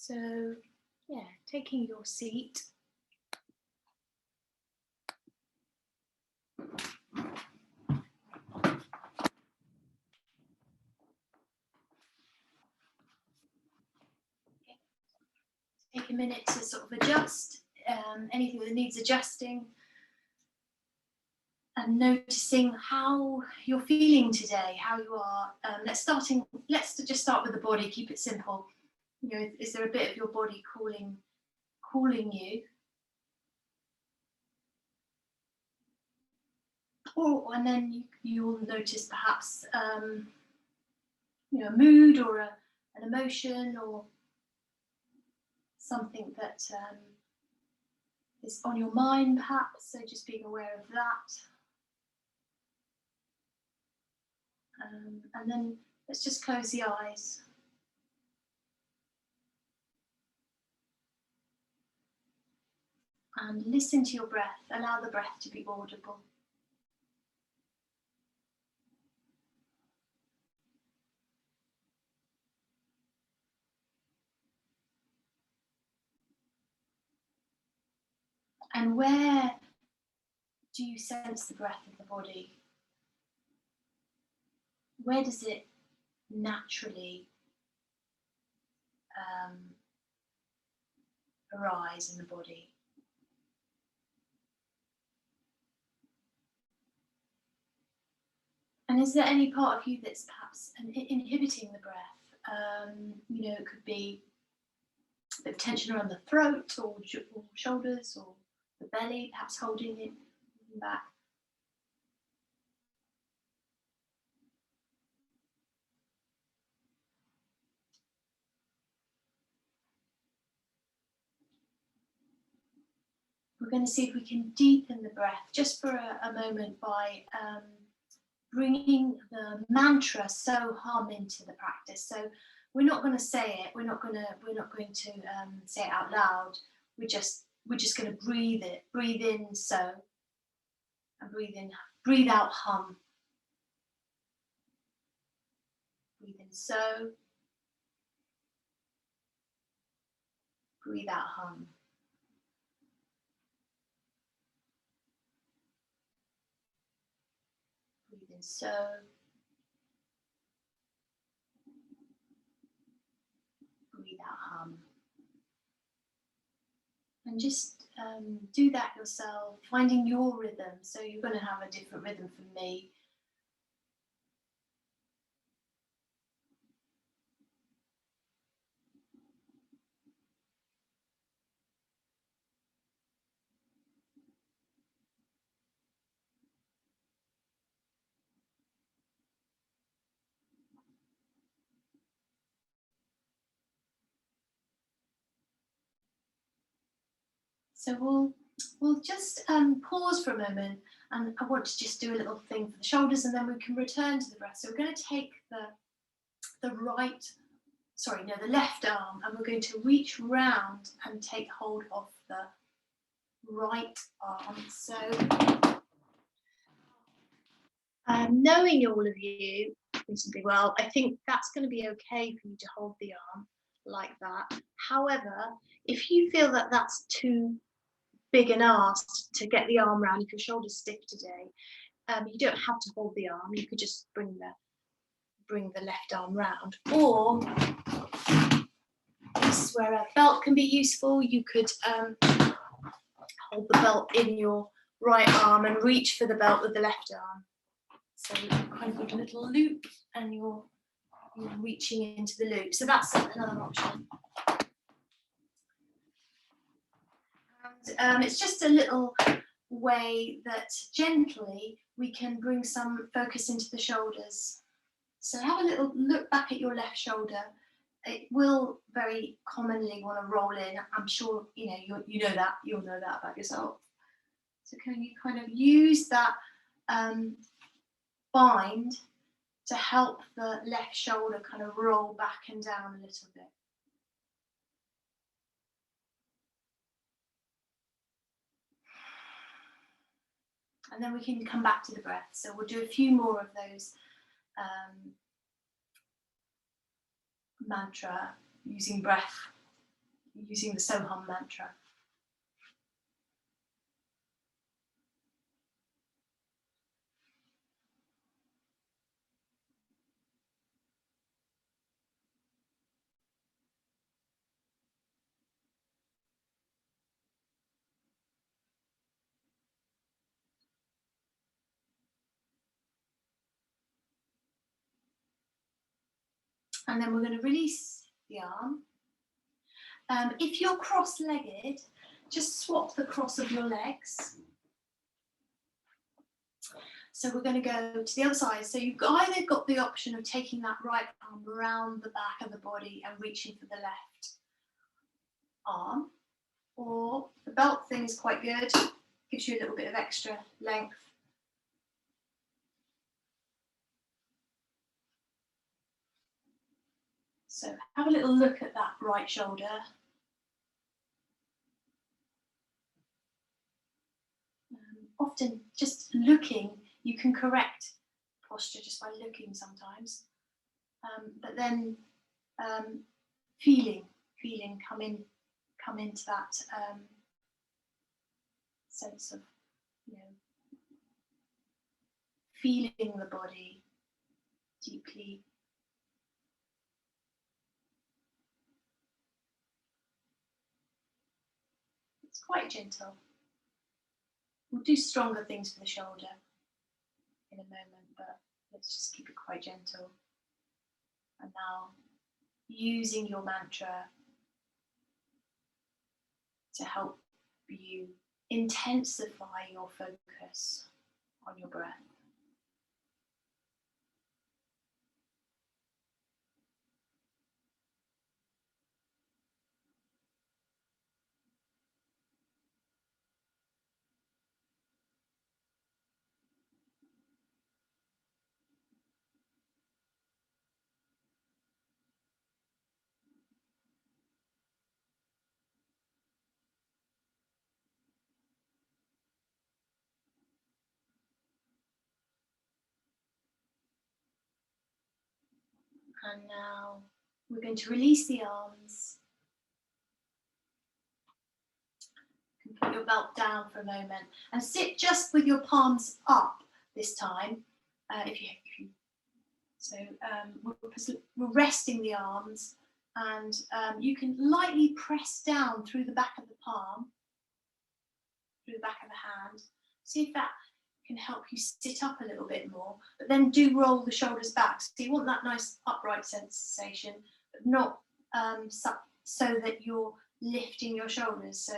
So, yeah, taking your seat. Take a minute to sort of adjust anything that needs adjusting, and noticing how you're feeling today, how you are. Let's just start with the body. Keep it simple. You know, is there a bit of your body calling you? And then you'll notice perhaps you know, a mood or an emotion or something that is on your mind perhaps, so just being aware of that. And then let's just close the eyes. And listen to your breath, allow the breath to be audible. And where do you sense the breath of the body? Where does it naturally arise in the body? And is there any part of you that's perhaps inhibiting the breath? You know, it could be a bit of tension around the throat or shoulders or the belly, perhaps holding it back. We're going to see if we can deepen the breath just for a moment by bringing the mantra so hum into the practice. So we're not going to say it. We're not going to say it out loud. We're just going to breathe it. Breathe in so, and breathe in. Breathe out hum. Breathe in so. Breathe out hum. Breathe in so. Breathe out hum. And just do that yourself, finding your rhythm. So you're going to have a different rhythm from me. So we'll just pause for a moment, and I want to just do a little thing for the shoulders, and then we can return to the breath. So we're going to take the left arm, and we're going to reach round and take hold of the right arm. So knowing all of you reasonably well, I think that's going to be okay for you to hold the arm like that. However, if you feel that that's too big an ask to get the arm round, if your shoulder's stiff today, you don't have to hold the arm. You could just bring the left arm round. Or this is where a belt can be useful. You could hold the belt in your right arm and reach for the belt with the left arm. So you've kind of got a little loop, and you're reaching into the loop. So that's another option. And it's just a little way that gently we can bring some focus into the shoulders. So have a little look back at your left shoulder. It will very commonly want to roll in. I'm sure you know that. You'll know that about yourself. So can you kind of use that bind to help the left shoulder kind of roll back and down a little bit? And then we can come back to the breath. So we'll do a few more of those mantra using breath using the Soham mantra. And then we're going to release the arm. If you're cross-legged, just swap the cross of your legs. So we're going to go to the other side. So you've either got the option of taking that right arm around the back of the body and reaching for the left arm, or the belt thing is quite good, gives you a little bit of extra length. So have a little look at that right shoulder. Often just looking, you can correct posture just by looking sometimes. But then feeling come into that sense of, you know, feeling the body deeply. It's quite gentle. We'll do stronger things for the shoulder in a moment, but let's just keep it quite gentle. And now, using your mantra to help you intensify your focus on your breath. And now we're going to release the arms. You can put your belt down for a moment and sit just with your palms up this time. We're resting the arms, and you can lightly press down through the back of the palm, through the back of the hand. See if that can help you sit up a little bit more, but then do roll the shoulders back. So you want that nice upright sensation, but not so that you're lifting your shoulders. So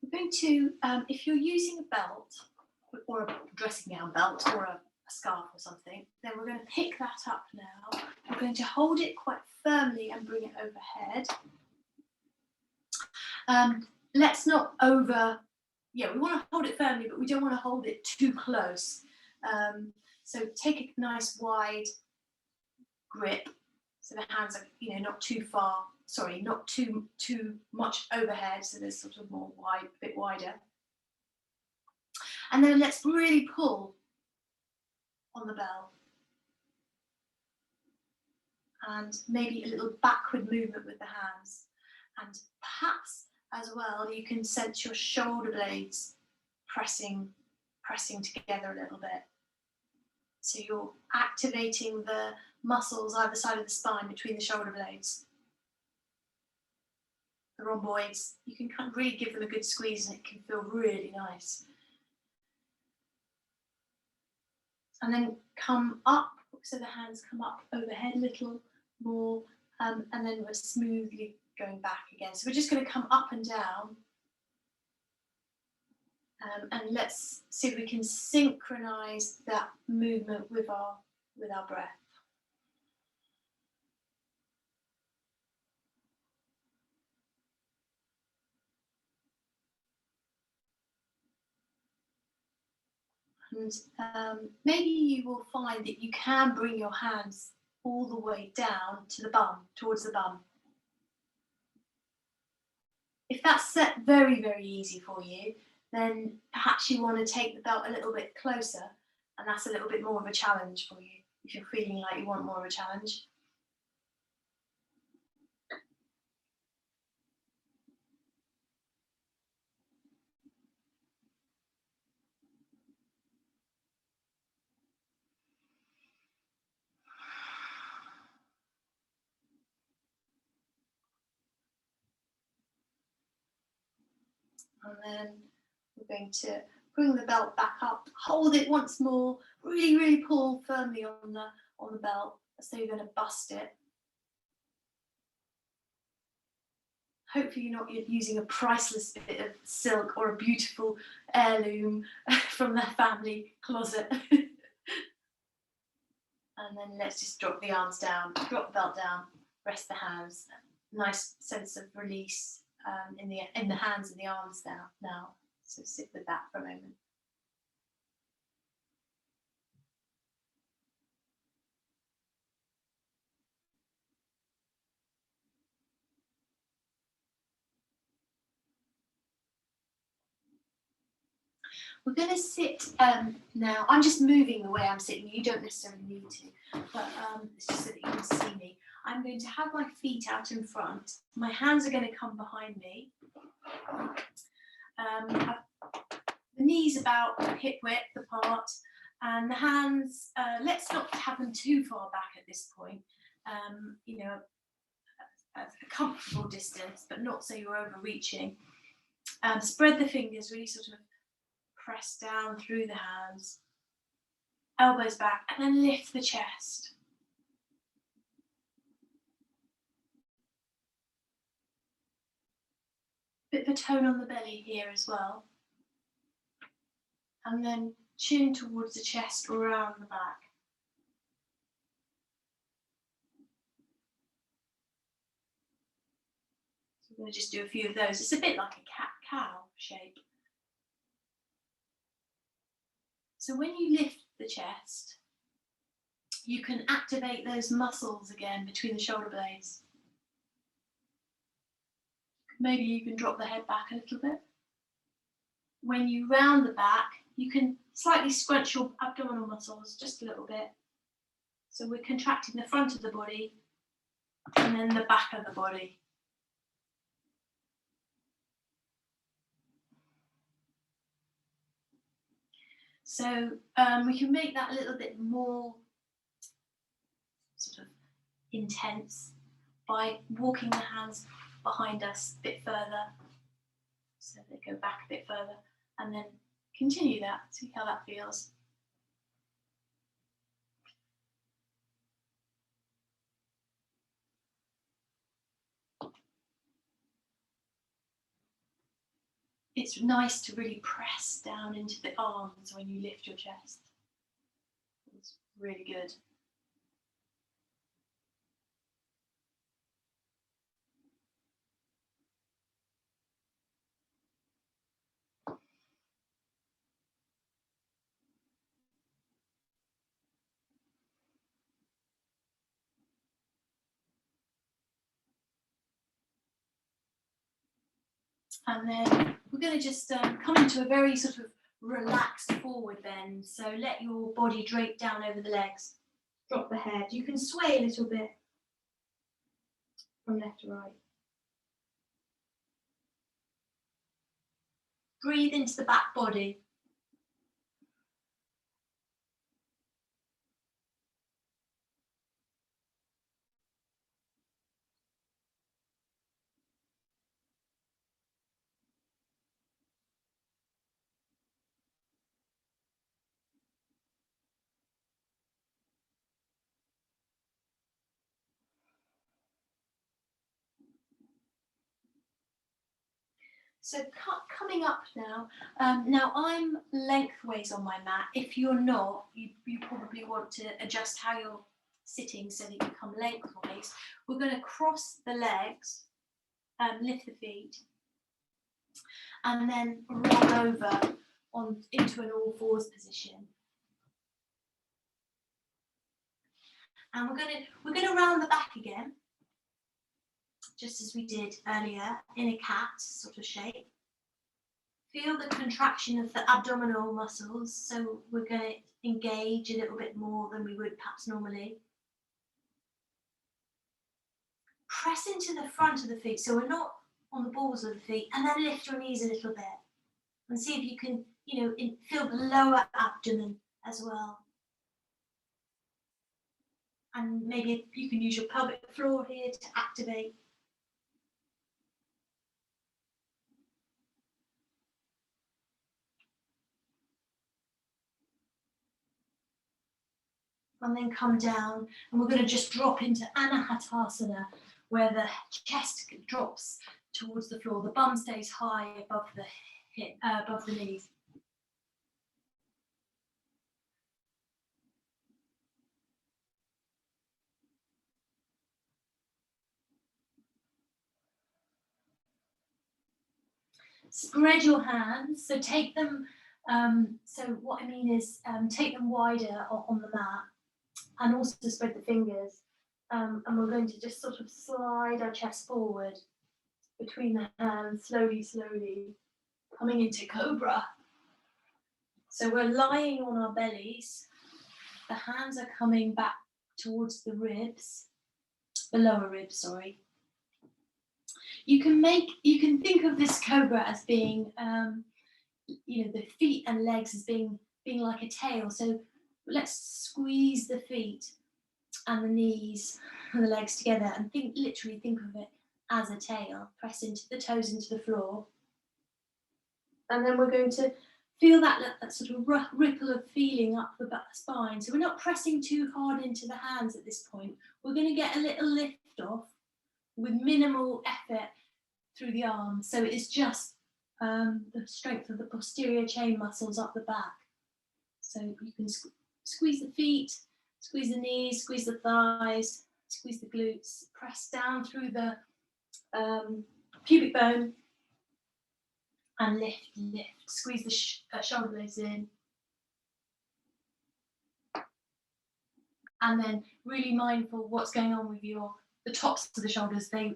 we're going to, if you're using a belt or a dressing gown belt or a scarf or something, then we're going to pick that up now. We're going to hold it quite firmly and bring it overhead. Let's not we want to hold it firmly, but we don't want to hold it too close. So take a nice wide grip, so the hands are, not too far, not too much overhead, so there's sort of more wide, a bit wider. And then let's really pull on the bell. And maybe a little backward movement with the hands. And perhaps as well, you can sense your shoulder blades pressing together a little bit. So you're activating the muscles either side of the spine between the shoulder blades. The rhomboids, you can kind of really give them a good squeeze and it can feel really nice. And then come up, so the hands come up overhead a little more, and then we're smoothly going back again. So we're just going to come up and down, and let's see if we can synchronize that movement with our breath. And maybe you will find that you can bring your hands all the way down to the bum, towards the bum. If that's set very, very easy for you, then perhaps you want to take the belt a little bit closer, and that's a little bit more of a challenge for you, if you're feeling like you want more of a challenge. And then we're going to bring the belt back up, hold it once more, really, really pull firmly on the belt, so you're going to bust it. Hopefully you're not using a priceless bit of silk or a beautiful heirloom from the family closet. And then let's just drop the arms down, drop the belt down, rest the hands. Nice sense of release in the hands and the arms now. So sit with that for a moment. We're going to sit now. I'm just moving the way I'm sitting. You don't necessarily need to, but it's just so that you can see me. I'm going to have my feet out in front. My hands are going to come behind me. Have the knees about hip width apart, and the hands, let's not have them too far back at this point. You know, a comfortable distance, but not so you're overreaching. Spread the fingers, really sort of press down through the hands, elbows back, and then lift the chest. Bit of a tone on the belly here as well. And then chin towards the chest, around the back. So we're going to just do a few of those. It's a bit like a cat-cow shape. So when you lift the chest, you can activate those muscles again between the shoulder blades. Maybe you can drop the head back a little bit. When you round the back, you can slightly scrunch your abdominal muscles just a little bit. So we're contracting the front of the body and then the back of the body. So we can make that a little bit more sort of intense by walking the hands behind us a bit further, so they go back a bit further, and then continue that, see how that feels. It's nice to really press down into the arms when you lift your chest. It's really good. And then we're going to just come into a very sort of relaxed forward bend. So let your body drape down over the legs. Drop the head. You can sway a little bit from left to right. Breathe into the back body. So coming up now, now I'm lengthways on my mat. If you're not, you probably want to adjust how you're sitting so that you come lengthways. We're going to cross the legs, lift the feet, and then roll over into an all fours position. And we're gonna round the back again, just as we did earlier in a cat sort of shape. Feel the contraction of the abdominal muscles, so we're going to engage a little bit more than we would perhaps normally. Press into the front of the feet, so we're not on the balls of the feet, and then lift your knees a little bit. And see if you can, feel the lower abdomen as well. And maybe you can use your pelvic floor here to activate. And then come down, and we're going to just drop into Anahatasana, where the chest drops towards the floor. The bum stays high above the hip, above the knees. Spread your hands, so take them, so what I mean is take them wider on the mat, and also spread the fingers. And we're going to just sort of slide our chest forward between the hands, slowly, slowly, coming into Cobra. So we're lying on our bellies, the hands are coming back towards the ribs, the lower ribs, sorry. You can think of this Cobra as being, the feet and legs as being like a tail. So let's squeeze the feet and the knees and the legs together, and literally think of it as a tail. Press into the toes into the floor, and then we're going to feel that sort of ripple of feeling up the back spine. So we're not pressing too hard into the hands at this point. We're going to get a little lift off with minimal effort through the arms. So it's just the strength of the posterior chain muscles up the back. So you can squeeze the feet, squeeze the knees, squeeze the thighs, squeeze the glutes, press down through the pubic bone, and lift, squeeze the shoulder blades in. And then really mindful what's going on with the tops of the shoulders. We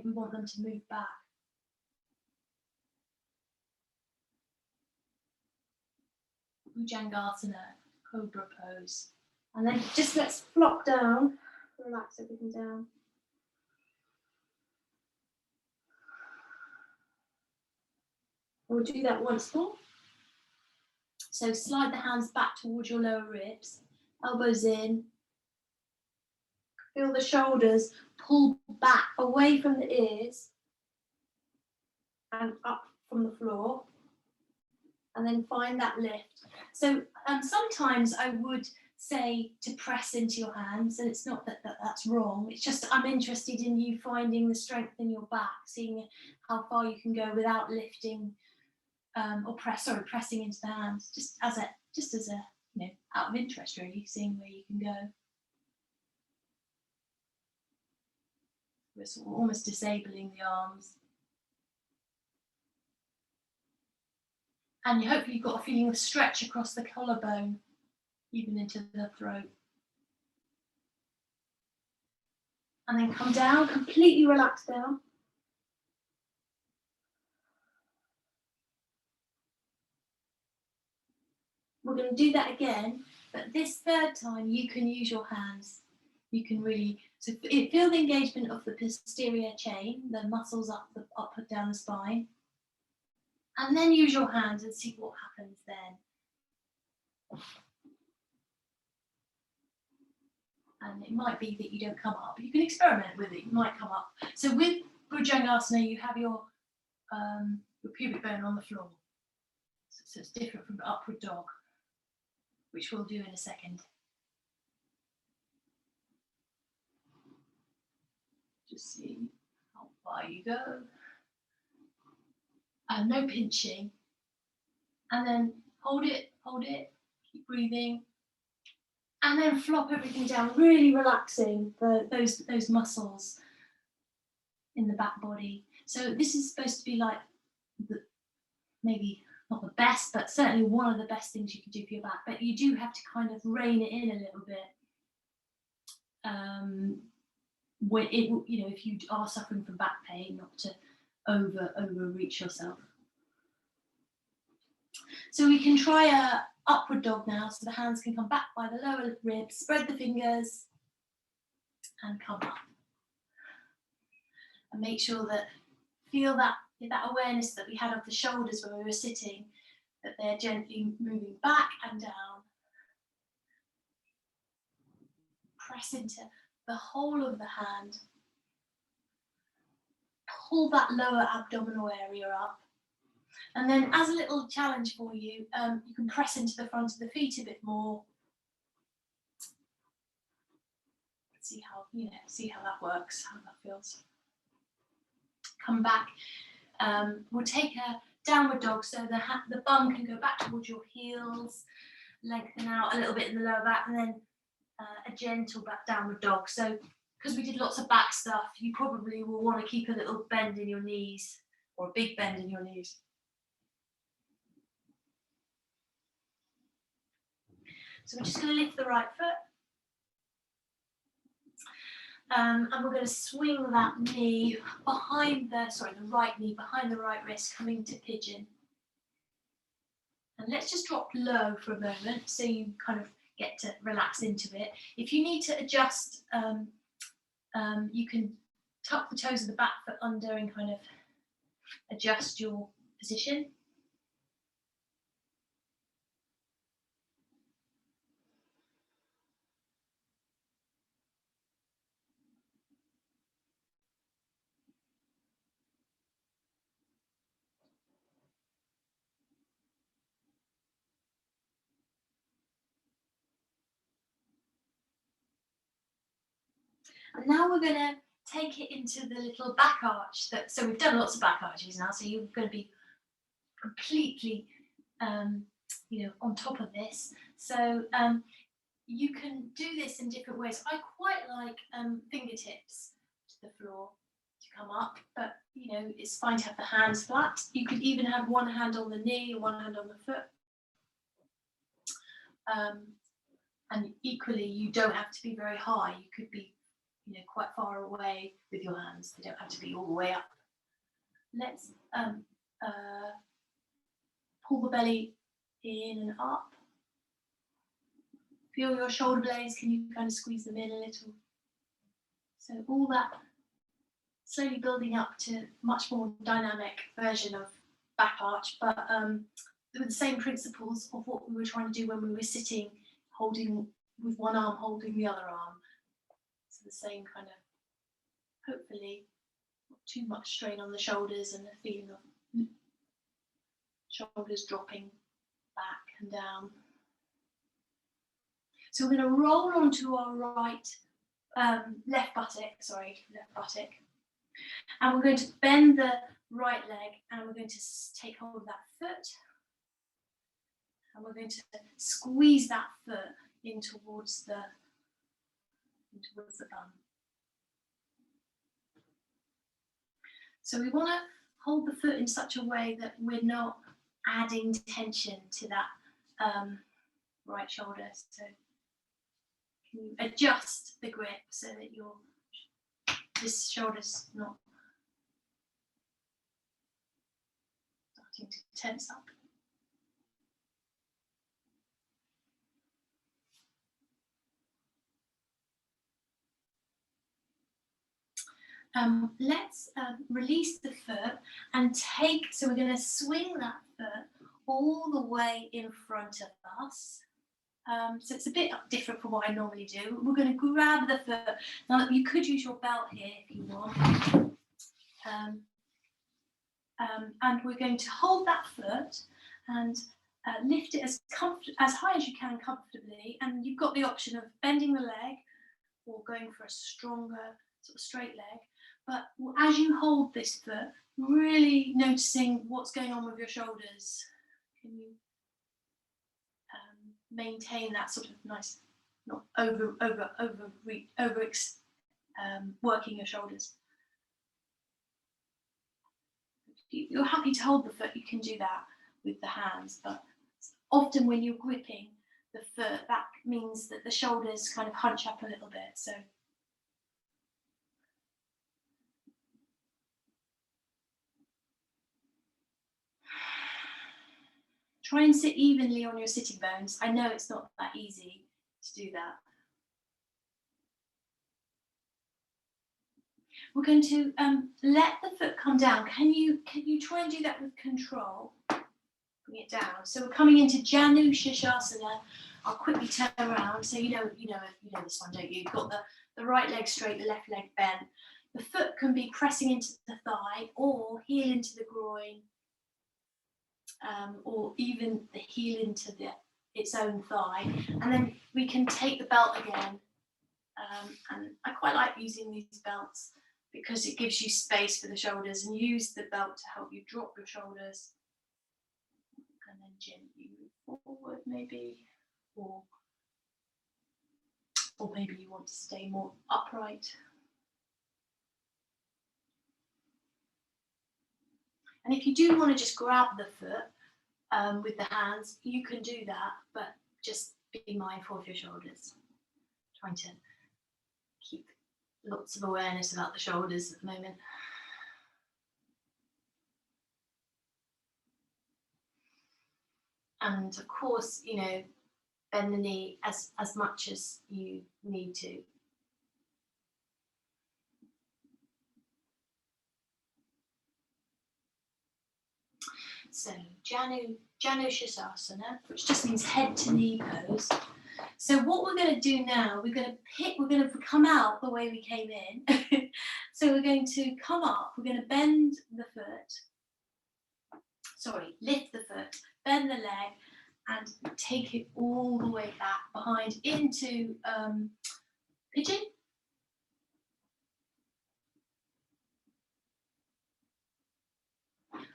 want them to move back. Bhujangasana, Cobra pose. And then just let's flop down, relax everything down. We'll do that once more. So slide the hands back towards your lower ribs, elbows in. Feel the shoulders pull back away from the ears and up from the floor. And then find that lift. So sometimes I would say to press into your hands, and it's not that's wrong. It's just I'm interested in you finding the strength in your back, seeing how far you can go without lifting pressing into the hands, just as a out of interest really, seeing where you can go. We're sort of almost disabling the arms. And hopefully you've got a feeling of stretch across the collarbone, even into the throat. And then come down, completely relax down. We're going to do that again, but this third time you can use your hands. You can really feel the engagement of the posterior chain, the muscles up and down the spine. And then use your hands and see what happens then. And it might be that you don't come up. You can experiment with it. You might come up. So with Bhujangasana, you have your pubic bone on the floor. So it's different from upward dog, which we'll do in a second. Just see how far you go. No pinching. And then hold it, keep breathing. And then flop everything down, really relaxing those muscles in the back body. So this is supposed to be like maybe not the best, but certainly one of the best things you can do for your back. But you do have to kind of rein it in a little bit. when it, you know, if you are suffering from back pain, not to overreach yourself. So we can try a upward dog now, so the hands can come back by the lower ribs, spread the fingers, and come up. And make sure that, feel that awareness that we had of the shoulders when we were sitting, that they're gently moving back and down. Press into the whole of the hand. Pull that lower abdominal area up. And then as a little challenge for you, you can press into the front of the feet a bit more. See how, see how that works, how that feels. Come back. We'll take a downward dog, so the bum can go back towards your heels, lengthen out a little bit in the lower back, and then a gentle back downward dog. So because we did lots of back stuff, you probably will want to keep a little bend in your knees, or a big bend in your knees. So we're just going to lift the right foot. And we're going to swing that knee behind the right knee behind the right wrist, coming to pigeon. And let's just drop low for a moment so you kind of get to relax into it. If you need to adjust, you can tuck the toes of the back foot under and kind of adjust your position. And now we're going to take it into the little back arch. So we've done lots of back arches now, so you're going to be completely, on top of this. So you can do this in different ways. I quite like fingertips to the floor to come up, but it's fine to have the hands flat. You could even have one hand on the knee and one hand on the foot. And equally, you don't have to be very high. You could be quite far away with your hands. They don't have to be all the way up. Let's pull the belly in and up. Feel your shoulder blades. Can you kind of squeeze them in a little? So all that slowly building up to much more dynamic version of back arch, but with the same principles of what we were trying to do when we were sitting, holding with one arm, holding the other arm. So the same kind of, hopefully, not too much strain on the shoulders and the feeling of shoulders dropping back and down. So we're going to roll onto our left buttock, and we're going to bend the right leg, and we're going to take hold of that foot, and we're going to squeeze that foot in towards the bum. So we want to hold the foot in such a way that we're not adding tension to that right shoulder. So can you adjust the grip so that this shoulder's not starting to tense up. Let's release the foot and so we're going to swing that foot all the way in front of us. So it's a bit different from what I normally do. We're going to grab the foot. Now you could use your belt here if you want. And we're going to hold that foot and lift it as high as you can comfortably. And you've got the option of bending the leg or going for a stronger sort of straight leg. But as you hold this foot, really noticing what's going on with your shoulders. Can you maintain that sort of nice, not working your shoulders? If you're happy to hold the foot, you can do that with the hands, but often when you're gripping the foot, that means that the shoulders kind of hunch up a little bit. So Try and sit evenly on your sitting bones. I know it's not that easy to do that. We're going to let the foot come down. Can you try and do that with control? Bring it down. So we're coming into Janu Shirshasana. I'll quickly turn around. So you know this one, don't you? You've got the right leg straight, the left leg bent. The foot can be pressing into the thigh or heel into the groin, or even the heel into its own thigh. And then we can take the belt again. And I quite like using these belts because it gives you space for the shoulders, and use the belt to help you drop your shoulders. And then gently move forward maybe, or maybe you want to stay more upright. And if you do want to just grab the foot with the hands, you can do that, but just be mindful of your shoulders. Trying to keep lots of awareness about the shoulders at the moment. And of course, bend the knee as much as you need to. So Janu Shirshasana, which just means head to knee pose. So what we're going to do now, we're going to come out the way we came in. So we're going to come up, we're going to bend the foot, lift the foot, bend the leg, and take it all the way back behind into pigeon.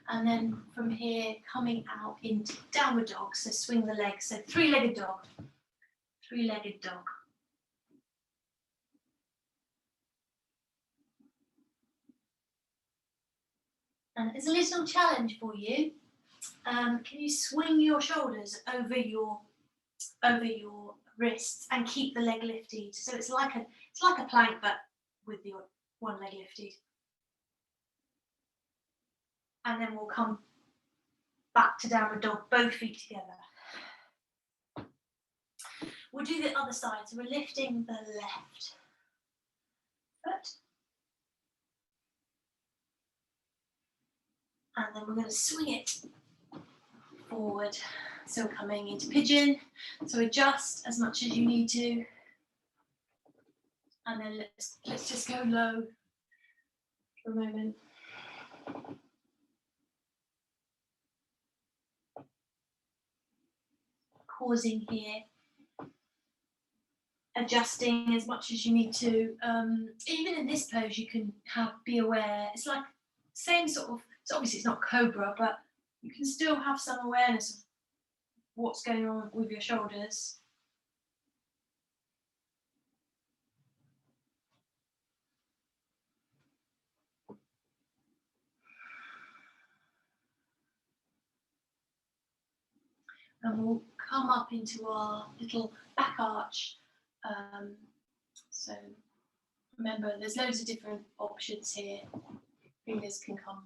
And then from here, coming out into downward dog. So swing the legs. So three-legged dog. Three-legged dog. And it's a little challenge for you. Can you swing your shoulders over your wrists and keep the leg lifted? So it's like a plank, but with your one leg lifted. And then we'll come back to downward dog, both feet together. We'll do the other side. So we're lifting the left foot. And then we're going to swing it forward. So we're coming into pigeon. So adjust as much as you need to. And then let's just go low for a moment. Pausing here. Adjusting as much as you need to. Even in this pose, you can be aware. It's like same sort of. So obviously it's not cobra, but you can still have some awareness of what's going on with your shoulders. And we'll come up into our little back arch. So remember, there's loads of different options here. Fingers can come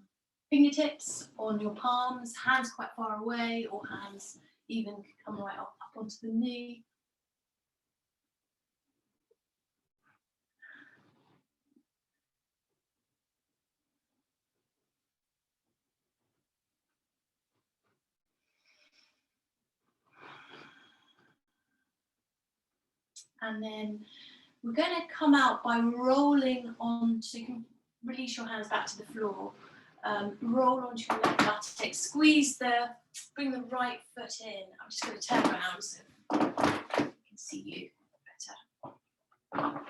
fingertips on your palms, hands quite far away, or hands even can come right up onto the knee. And then we're going to come out by rolling on, so you can release your hands back to the floor. Roll onto your left buttocks, bring the right foot in. I'm just going to turn around so I can see you better.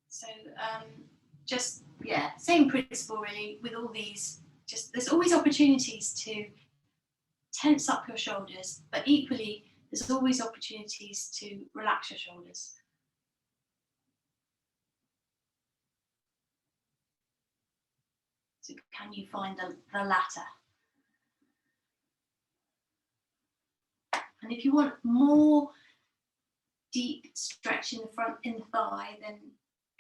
So same principle really with all these. There's always opportunities to tense up your shoulders, but equally there's always opportunities to relax your shoulders. So can you find the latter? And if you want more deep stretch in the thigh, then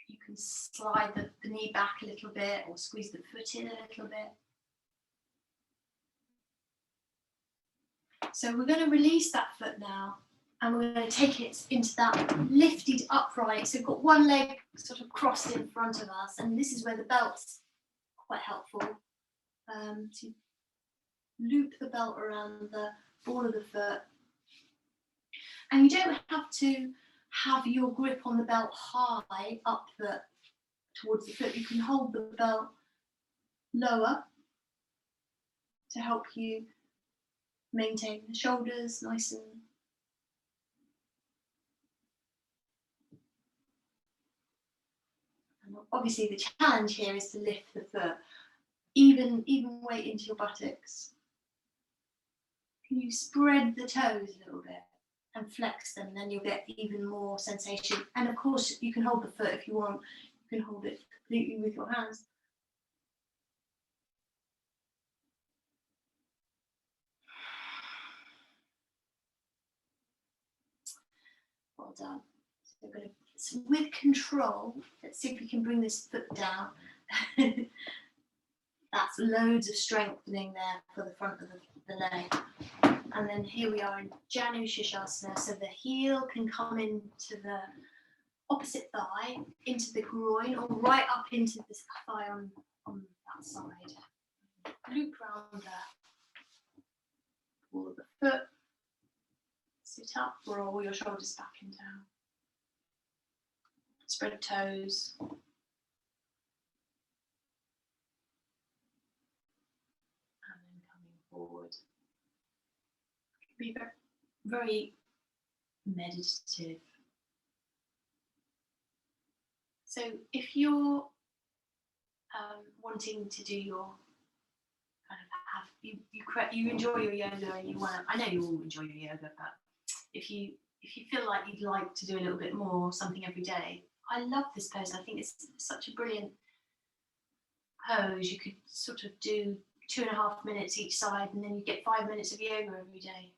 You can slide the knee back a little bit or squeeze the foot in a little bit. So we're going to release that foot now, and we're going to take it into that lifted upright. So we've got one leg sort of crossed in front of us, and this is where the belt's quite helpful. To loop the belt around the ball of the foot. And you don't have to have your grip on the belt high up towards the foot. You can hold the belt lower to help you maintain the shoulders nice and obviously the challenge here is to lift the foot, even weight into your buttocks. Can you spread the toes a little bit and flex them, then you'll get even more sensation. And of course you can hold the foot if you want, you can hold it completely with your hands. Well done. So we're going to, with control, let's see if we can bring this foot down. That's loads of strengthening there for the front of the leg. And then here we are in Janu Shirshasana. So the heel can come into the opposite thigh, into the groin, or right up into this thigh on that side. Loop round the ball of the foot. Sit up, roll your shoulders back and down. Spread toes. And then coming forward. Be very, very meditative. So if you're wanting to do your kind of you enjoy your yoga and you want to, I know you all enjoy your yoga, but if you feel like you'd like to do a little bit more, something every day, I love this pose. I think it's such a brilliant pose. You could sort of do 2.5 minutes each side, and then you get 5 minutes of yoga every day,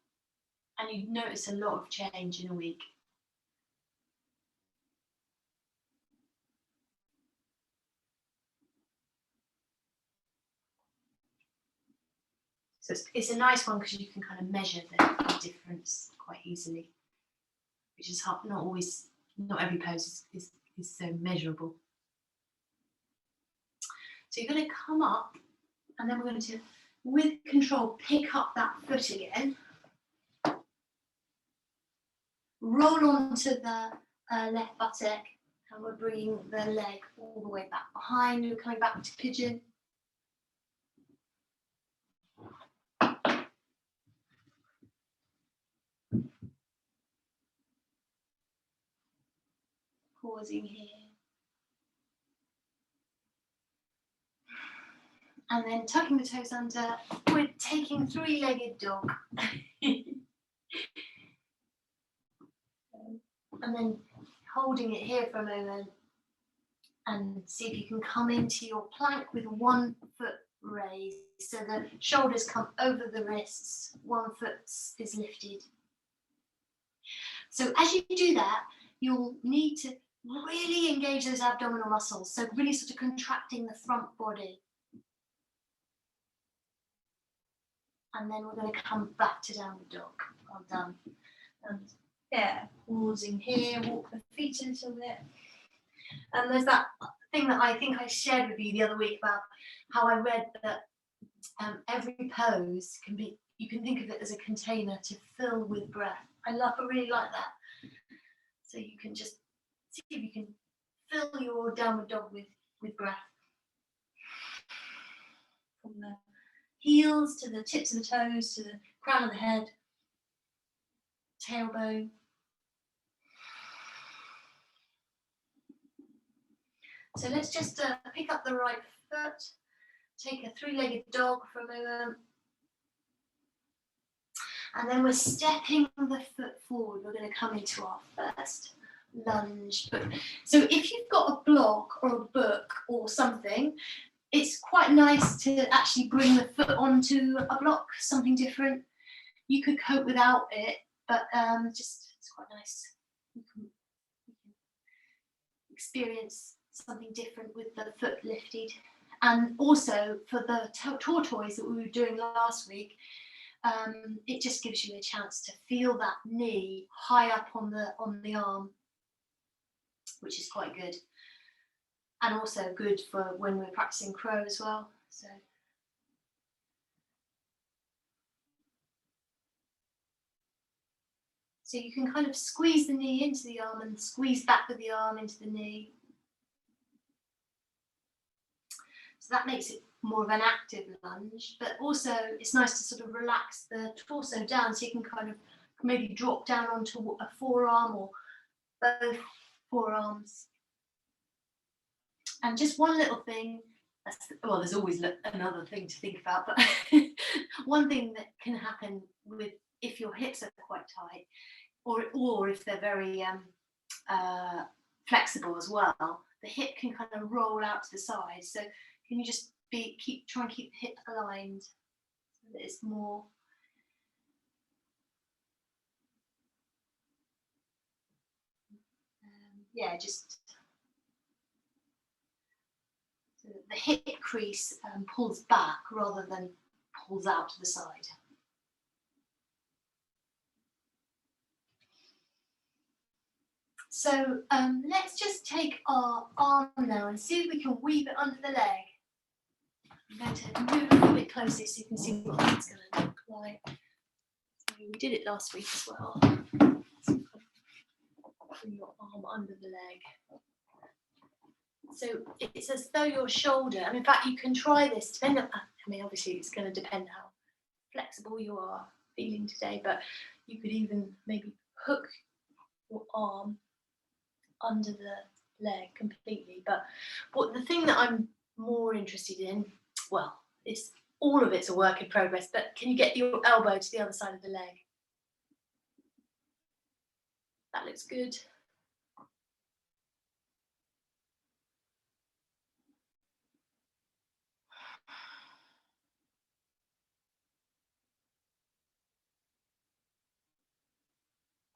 and you'd notice a lot of change in a week. So it's a nice one because you can kind of measure the difference quite easily, which is hard, not every pose is so measurable. So you're going to come up, and then we're going to, with control, pick up that foot again. Roll onto the left buttock, and we're bringing the leg all the way back behind. We're coming back to pigeon. Pausing here. And then tucking the toes under, we're taking three-legged dog. And then holding it here for a moment and see if you can come into your plank with one foot raised. So the shoulders come over the wrists, one foot is lifted. So as you do that, you'll need to really engage those abdominal muscles. So really sort of contracting the front body. And then we're going to come back to downward dog. Well done. And yeah, pausing here, walk the feet a little bit. And there's that thing that I think I shared with you the other week about how I read that every pose can be, you can think of it as a container to fill with breath. I really like that. So you can just see if you can fill your downward dog with breath. From the heels to the tips of the toes to the crown of the head, tailbone. So let's just pick up the right foot, take a three-legged dog for a moment, and then we're stepping the foot forward. We're going to come into our first lunge. So if you've got a block or a book or something, it's quite nice to actually bring the foot onto a block, something different. You could cope without it, but just it's quite nice. You can experience something different with the foot lifted. And also for the tortoise that we were doing last week, it just gives you a chance to feel that knee high up on the arm, which is quite good. And also good for when we're practicing crow as well. So you can kind of squeeze the knee into the arm and squeeze back with the arm into the knee. So that makes it more of an active lunge, but also it's nice to sort of relax the torso down, so you can kind of maybe drop down onto a forearm or both forearms. And just one little thing, well, there's always another thing to think about, but one thing that can happen with if your hips are quite tight, or if they're very flexible as well, the hip can kind of roll out to the side. So can you just try and keep the hip aligned so that it's more. Just so that the hip crease pulls back rather than pulls out to the side. So let's just take our arm now and see if we can weave it under the leg. I'm going to move a little bit closer so you can see what that's going to look like. So we did it last week as well. So bring your arm under the leg. So it's as though your shoulder, and in fact you can try this, depending on, I mean obviously it's going to depend how flexible you are feeling today, but you could even maybe hook your arm under the leg completely. But the thing that I'm more interested in, well, it's all of it's a work in progress, but can you get your elbow to the other side of the leg? That looks good.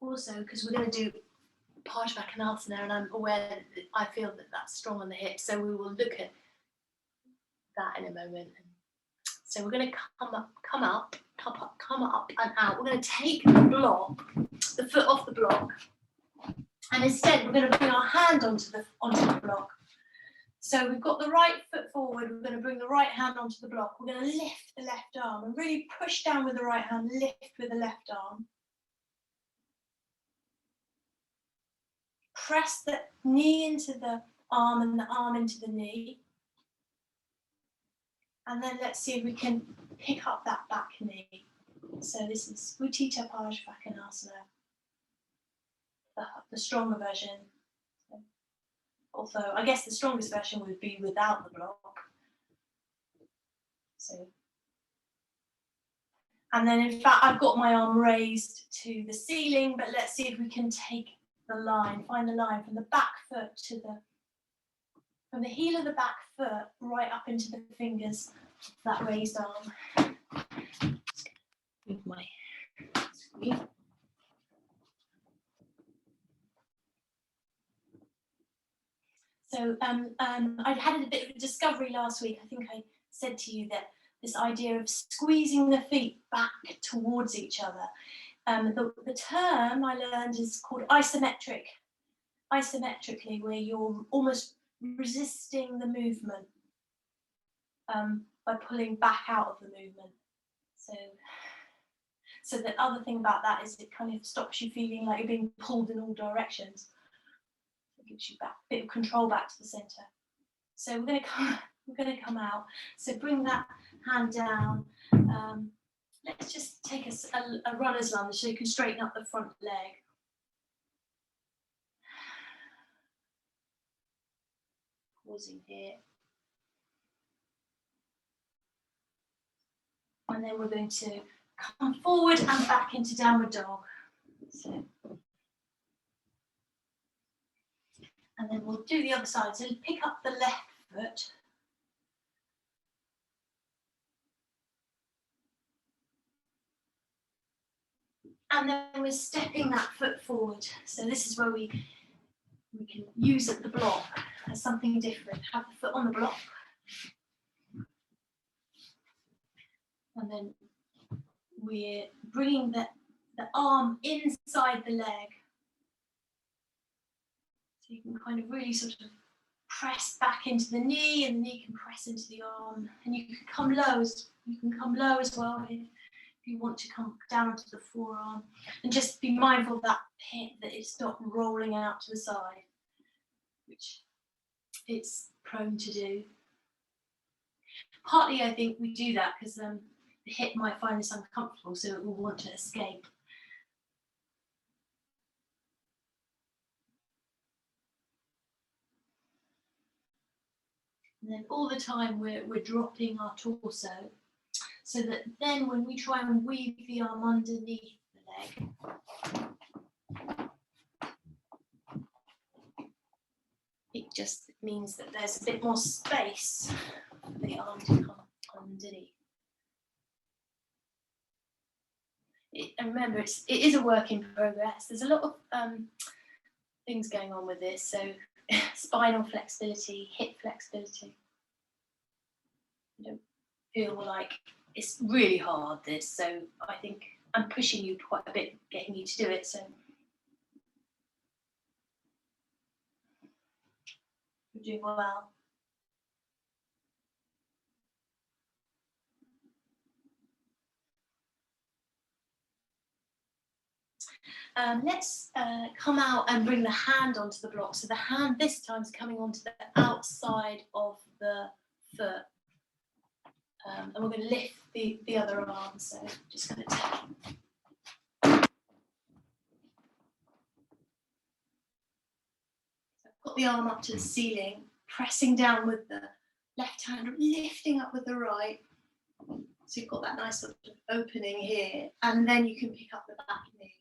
Also, because we're going to do Parshvakanasana, and I'm aware that I feel that that's strong on the hips, so we will look at that in a moment. So we're going to come up and out. We're going to take the foot off the block, and instead we're going to bring our hand onto the block. So we've got the right foot forward, we're going to bring the right hand onto the block. We're going to lift the left arm and really push down with the right hand, lift with the left arm. Press the knee into the arm and the arm into the knee. And then let's see if we can pick up that back knee. So this is Utthita Parshvakanasana, the stronger version. Although I guess the strongest version would be without the block. So, and then in fact I've got my arm raised to the ceiling, but let's see if we can take the line, find the line from the back foot from the heel of the back foot right up into the fingers of that raised arm. Move my screen. So I had a bit of a discovery last week. I think I said to you that this idea of squeezing the feet back towards each other. The term I learned is called isometrically, where you're almost resisting the movement by pulling back out of the movement. So the other thing about that is it kind of stops you feeling like you're being pulled in all directions. It gives you a bit of control back to the center. So we're going to come out. So bring that hand down. Let's just take a runner's lunge so you can straighten up the front leg. Pausing here. And then we're going to come forward and back into downward dog. So, and then we'll do the other side. So pick up the left foot. And then we're stepping that foot forward. So this is where we we can use the block as something different. Have the foot on the block. And then we're bringing the arm inside the leg. So you can kind of really sort of press back into the knee, and the knee can press into the arm. And you can come low as well here. If you want to come down onto the forearm, and just be mindful of that pit, that it's not rolling out to the side, which it's prone to do. Partly, I think we do that because the hip might find this uncomfortable, so it will want to escape. And then all the time we're dropping our torso, so that then when we try and weave the arm underneath the leg, it just means that there's a bit more space for the arm to come underneath. And remember, it is a work in progress. There's a lot of things going on with this, so spinal flexibility, hip flexibility. You don't feel like it's really hard, this, so I think I'm pushing you quite a bit, getting you to do it, so you're doing well. Let's come out and bring the hand onto the block. So the hand this time is coming onto the outside of the foot. And we're going to lift the other arm. So just going to tap. So I've got the arm up to the ceiling, pressing down with the left hand, lifting up with the right. So you've got that nice sort of opening here, and then you can pick up the back knee.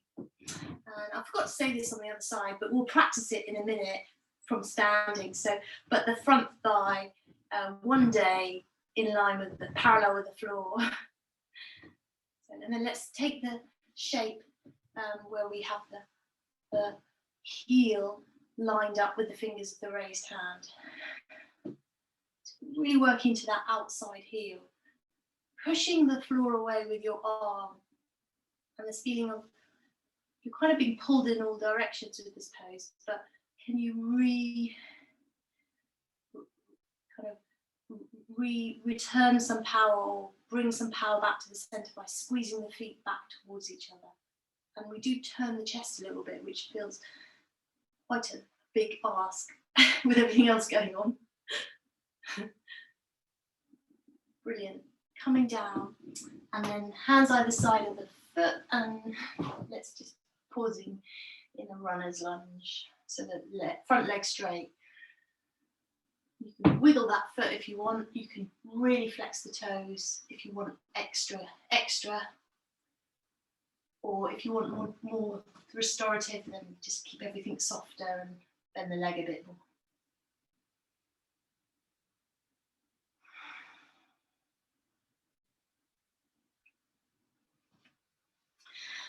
And I forgot to say this on the other side, but we'll practice it in a minute from standing. So, but the front thigh, one day in line with the parallel with the floor. So, and then let's take the shape where we have the heel lined up with the fingers of the raised hand. So really working to that outside heel, pushing the floor away with your arm, and this feeling of you're kind of being pulled in all directions with this pose, but can you return some power, or bring some power back to the center by squeezing the feet back towards each other? And we do turn the chest a little bit, which feels quite a big ask with everything else going on. Brilliant. Coming down, and then hands either side of the foot, and let's just pausing in a runner's lunge, so the front leg straight. You can wiggle that foot if you want. You can really flex the toes if you want extra, or if you want more restorative, then just keep everything softer and bend the leg a bit more.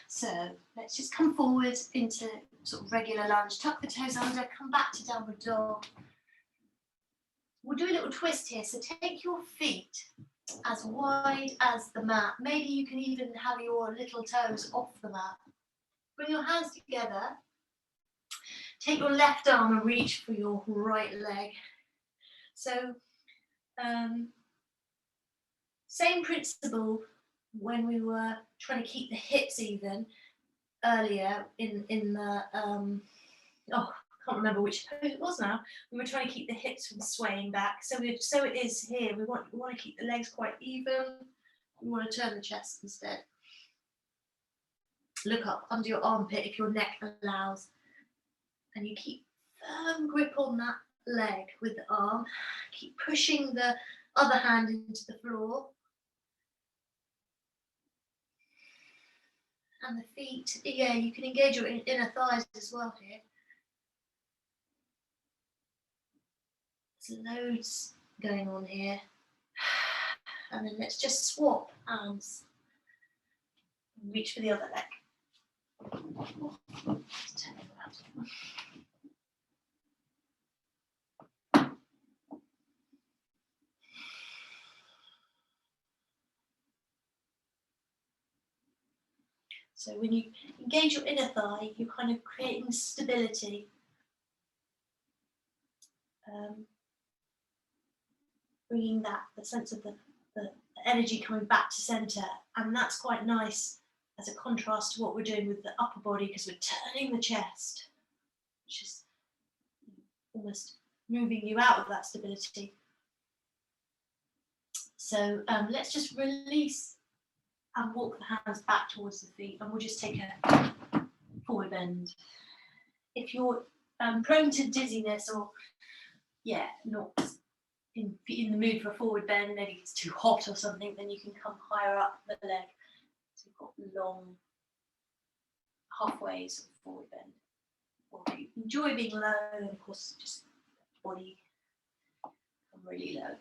So let's just come forward into sort of regular lunge, tuck the toes under, come back to downward dog. We'll do a little twist here, so take your feet as wide as the mat. Maybe you can even have your little toes off the mat. Bring your hands together. Take your left arm and reach for your right leg. So, same principle when we were trying to keep the hips even earlier in the, I can't remember which pose it was now. We were trying to keep the hips from swaying back. So it is here. We want to keep the legs quite even. We want to turn the chest instead. Look up under your armpit if your neck allows. And you keep firm grip on that leg with the arm. Keep pushing the other hand into the floor. And the feet, yeah, you can engage your inner thighs as well here. There's loads going on here. And then let's just swap arms. Reach for the other leg. So when you engage your inner thigh, you're kind of creating stability. Bringing the sense of the energy coming back to center, and that's quite nice as a contrast to what we're doing with the upper body, because we're turning the chest, which is almost moving you out of that stability. So let's just release and walk the hands back towards the feet, and we'll just take a forward bend. If you're prone to dizziness or not in the mood for a forward bend, maybe it's too hot or something, then you can come higher up the leg. So you've got long halfway sort of forward bend. Or if you enjoy being low, then of course just body come really low.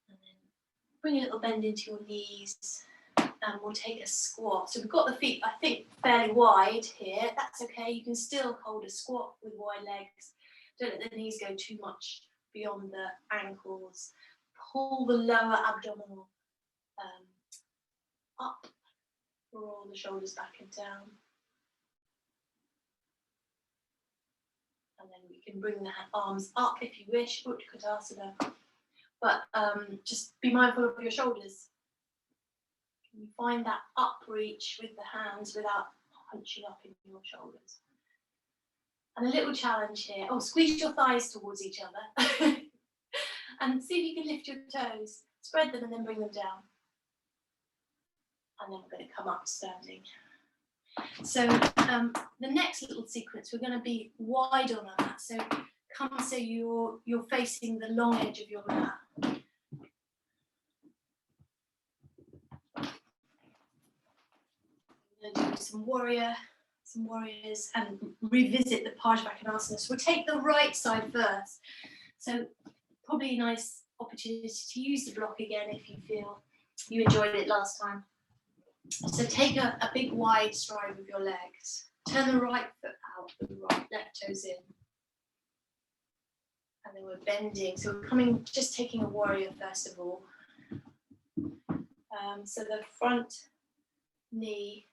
And then bring a little bend into your knees, and we'll take a squat. So we've got the feet, I think, fairly wide here. That's okay. You can still hold a squat with wide legs. Don't let the knees go too much beyond the ankles. Pull the lower abdominal up. Roll the shoulders back and down. And then we can bring the arms up if you wish, Utkatasana. But just be mindful of your shoulders. Can you find that up reach with the hands without hunching up in your shoulders? And a little challenge here. Oh, squeeze your thighs towards each other. And see if you can lift your toes. Spread them and then bring them down. And then we're going to come up standing. So the next little sequence, we're going to be wide on our mat. So come so you're facing the long edge of your mat. We're going to do some warriors, and revisit the Pajvakonasana. So we'll take the right side first. So probably a nice opportunity to use the block again if you feel you enjoyed it last time. So take a big wide stride with your legs. Turn the right foot out, the left toes in. And then we're bending. So we're just taking a warrior first of all. So the front knee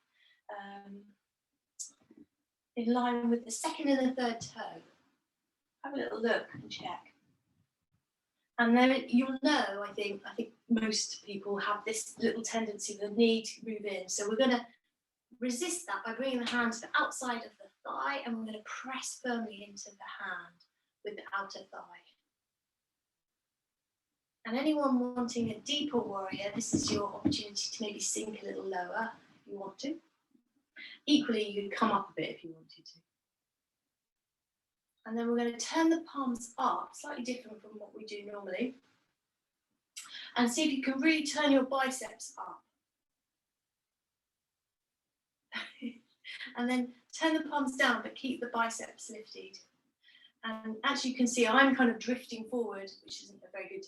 in line with the second and the third toe. Have a little look and check. And then you'll know, I think most people have this little tendency, the knee to move in. So we're going to resist that by bringing the hand to the outside of the thigh, and we're going to press firmly into the hand with the outer thigh. And anyone wanting a deeper warrior, this is your opportunity to maybe sink a little lower if you want to. Equally, you can come up a bit if you wanted to. And then we're going to turn the palms up, slightly different from what we do normally. And see if you can really turn your biceps up. And then turn the palms down, but keep the biceps lifted. And as you can see, I'm kind of drifting forward, which isn't a very good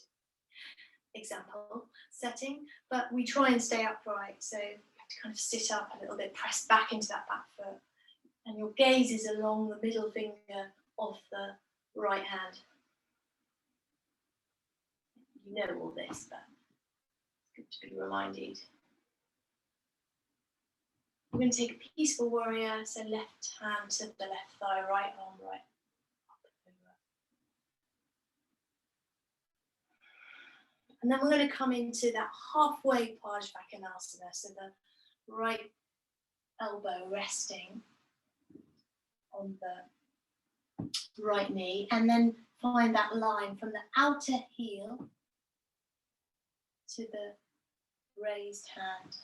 example setting, but we try and stay upright. So you have to kind of sit up a little bit, press back into that back foot. And your gaze is along the middle finger of the right hand. You know all this, but it's good to be reminded. We're going to take a peaceful warrior, so left hand to the left thigh, right arm right up over. And then we're going to come into that halfway Pajvakonasana, so the right elbow resting on the right knee, and then find that line from the outer heel to the raised hand.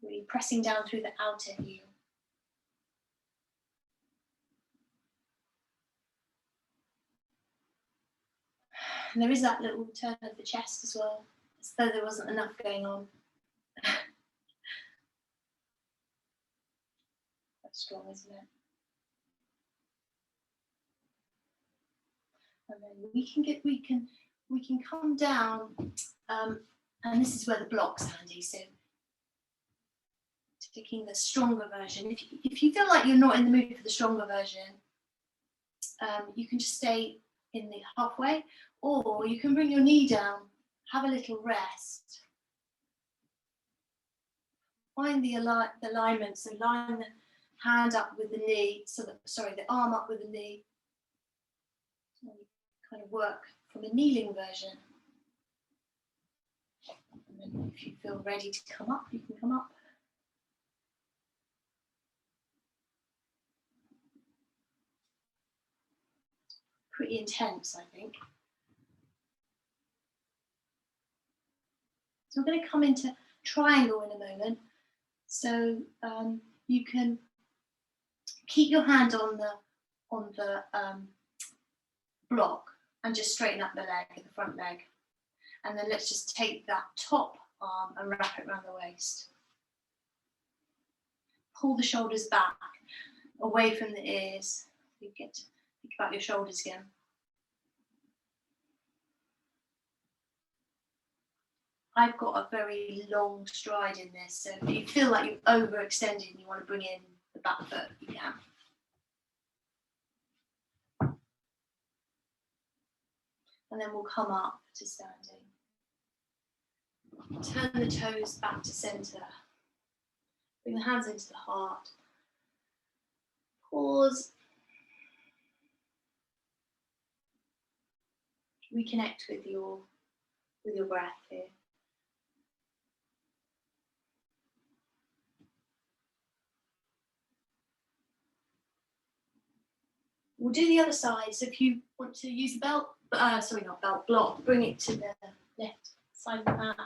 Really pressing down through the outer heel. And there is that little turn of the chest as well, as though there wasn't enough going on. That's strong, isn't it? And then we can come down, and this is where the block's handy. So taking the stronger version. If you feel like you're not in the mood for the stronger version, you can just stay in the halfway, or you can bring your knee down, have a little rest. Find the alignment, so line the hand up with the knee, the arm up with the knee. And kind of work from a kneeling version. And then if you feel ready to come up, you can come up. Pretty intense, I think. So we're going to come into triangle in a moment. So you can keep your hand on the block and just straighten up the leg, the front leg. And then let's just take that top arm and wrap it around the waist. Pull the shoulders back, away from the ears. You get to think about your shoulders again. I've got a very long stride in this, so if you feel like you've overextended and you want to bring in the back foot, you can. And then we'll come up to standing. Turn the toes back to centre. Bring the hands into the heart. Pause. Reconnect with your breath here. We'll do the other side. So if you want to use the belt, block, bring it to the left side of the mat.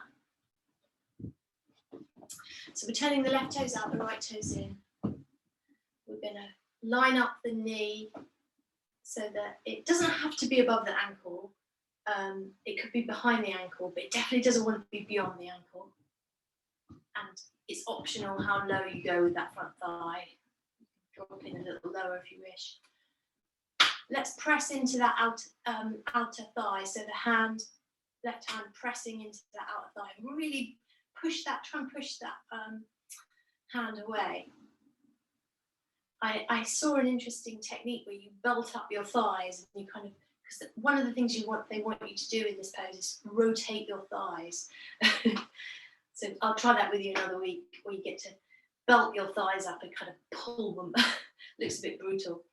So we're turning the left toes out, the right toes in. We're going to line up the knee so that it doesn't have to be above the ankle. It could be behind the ankle, but it definitely doesn't want to be beyond the ankle. And it's optional how low you go with that front thigh. Drop in a little lower if you wish. Let's press into that outer thigh. So the left hand pressing into that outer thigh. Really try and push that hand away. I saw an interesting technique where you belt up your thighs and you kind of, because one of the things they want you to do in this pose is rotate your thighs. So I'll try that with you another week, where you get to belt your thighs up and kind of pull them. Looks a bit brutal.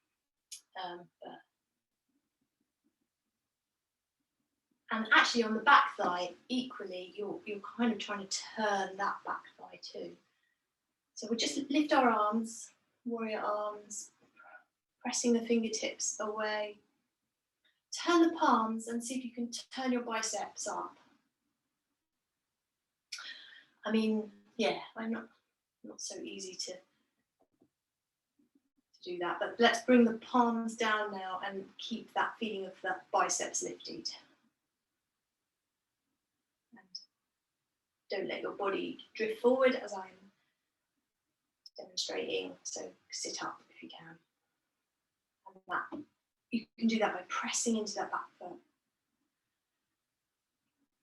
And actually on the back thigh, equally, you're kind of trying to turn that back thigh too. So we'll just lift our arms, warrior arms, pressing the fingertips away. Turn the palms and see if you can turn your biceps up. I mean, yeah, I'm not so easy to do that, but let's bring the palms down now and keep that feeling of that biceps lifted. Don't let your body drift forward as I'm demonstrating, so sit up if you can. And you can do that by pressing into that back foot.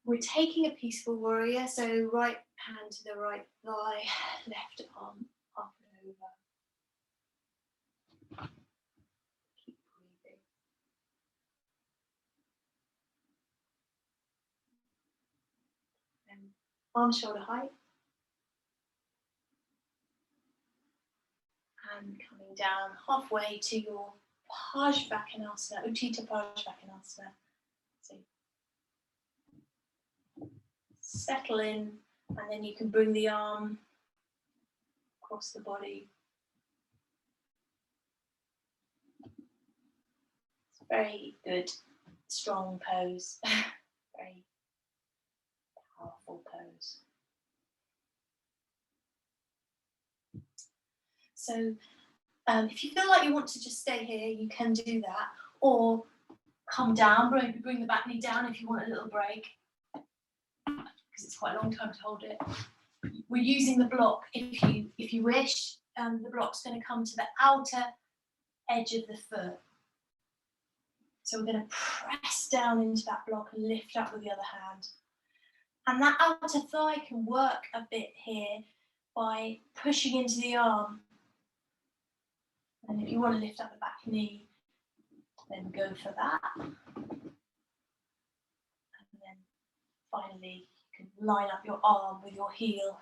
We're taking a peaceful warrior, so right hand to the right thigh, left arm up and over. Keep breathing. And arms shoulder height. And coming down halfway to your Parsvakonasana, Utthita Parsvakonasana. So settle in, and then you can bring the arm across the body. It's a very good, strong pose. Very powerful pose. So if you feel like you want to just stay here, you can do that, or come down, maybe bring the back knee down if you want a little break, because it's quite a long time to hold it. We're using the block if you wish. The block's going to come to the outer edge of the foot. So we're going to press down into that block and lift up with the other hand. And that outer thigh can work a bit here by pushing into the arm. And if you want to lift up the back knee, then go for that. finally, you can line up your arm with your heel,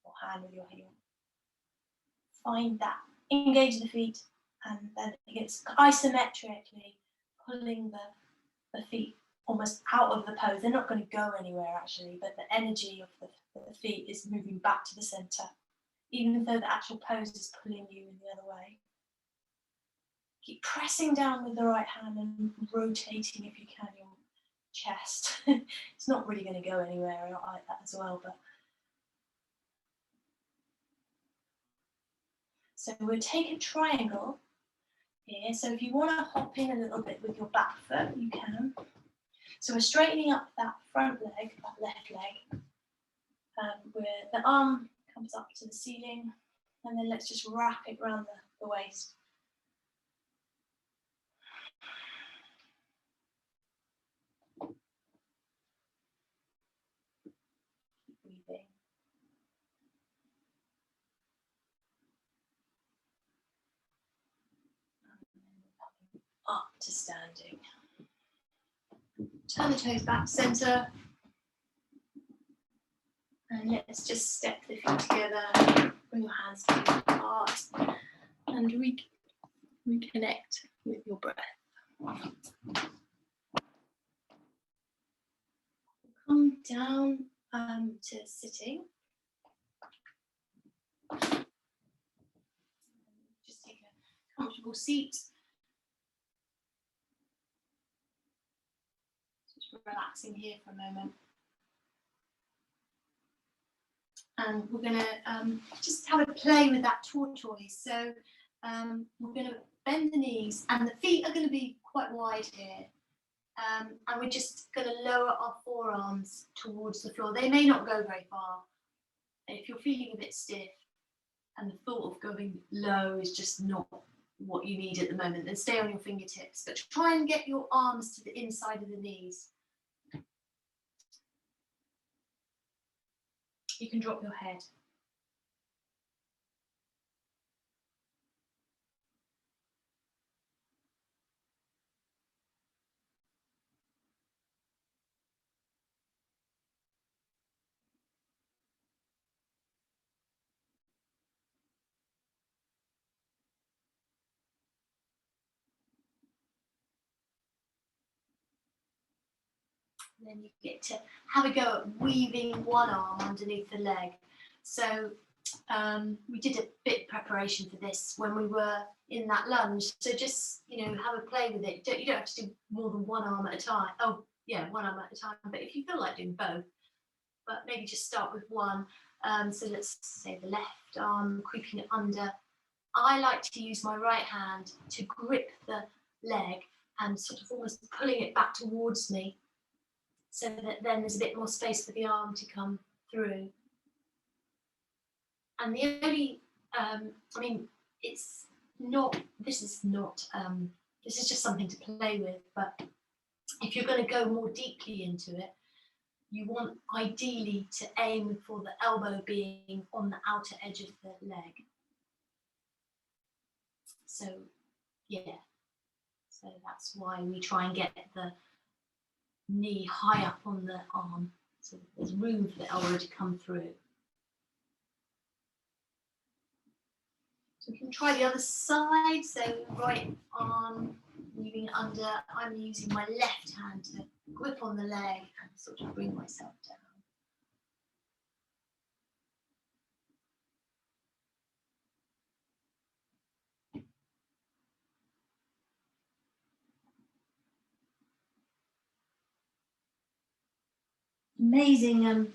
or hand with your heel. Find that, engage the feet, and then it's isometrically pulling the feet almost out of the pose. They're not going to go anywhere actually, but the energy of the feet is moving back to the center, even though the actual pose is pulling you in the other way. Keep pressing down with the right hand and rotating, if you can, your chest. It's not really going to go anywhere, I like that as well. But so we'll take a triangle here. So if you want to hop in a little bit with your back foot, you can. So we're straightening up that front leg, that left leg, where the arm comes up to the ceiling, and then let's just wrap it around the waist. Keep breathing. And then coming up to standing. Turn the toes back center. And let's just step the feet together, bring your hands to your heart, and reconnect with your breath. Come down to sitting. Just take a comfortable seat. Just relaxing here for a moment. And we're going to just have a play with that tortoise. So we're going to bend the knees, and the feet are going to be quite wide here. And we're just going to lower our forearms towards the floor. They may not go very far. If you're feeling a bit stiff and the thought of going low is just not what you need at the moment, then stay on your fingertips. But try and get your arms to the inside of the knees. You can drop your head. Then you get to have a go at weaving one arm underneath the leg. So we did a bit of preparation for this when we were in that lunge. So just, have a play with it. You don't have to do more than one arm at a time. Oh, yeah, one arm at a time. But if you feel like doing both, but maybe just start with one. So let's say the left arm, creeping it under. I like to use my right hand to grip the leg and sort of almost pulling it back towards me, so that then there's a bit more space for the arm to come through. And the only, this is just something to play with, but if you're going to go more deeply into it, you want ideally to aim for the elbow being on the outer edge of the leg. So, yeah, so that's why we try and get the knee high up on the arm, so there's room for the elbow to come through. So we can try the other side. So right arm weaving under. I'm using my left hand to grip on the leg and sort of bring myself down. Amazing,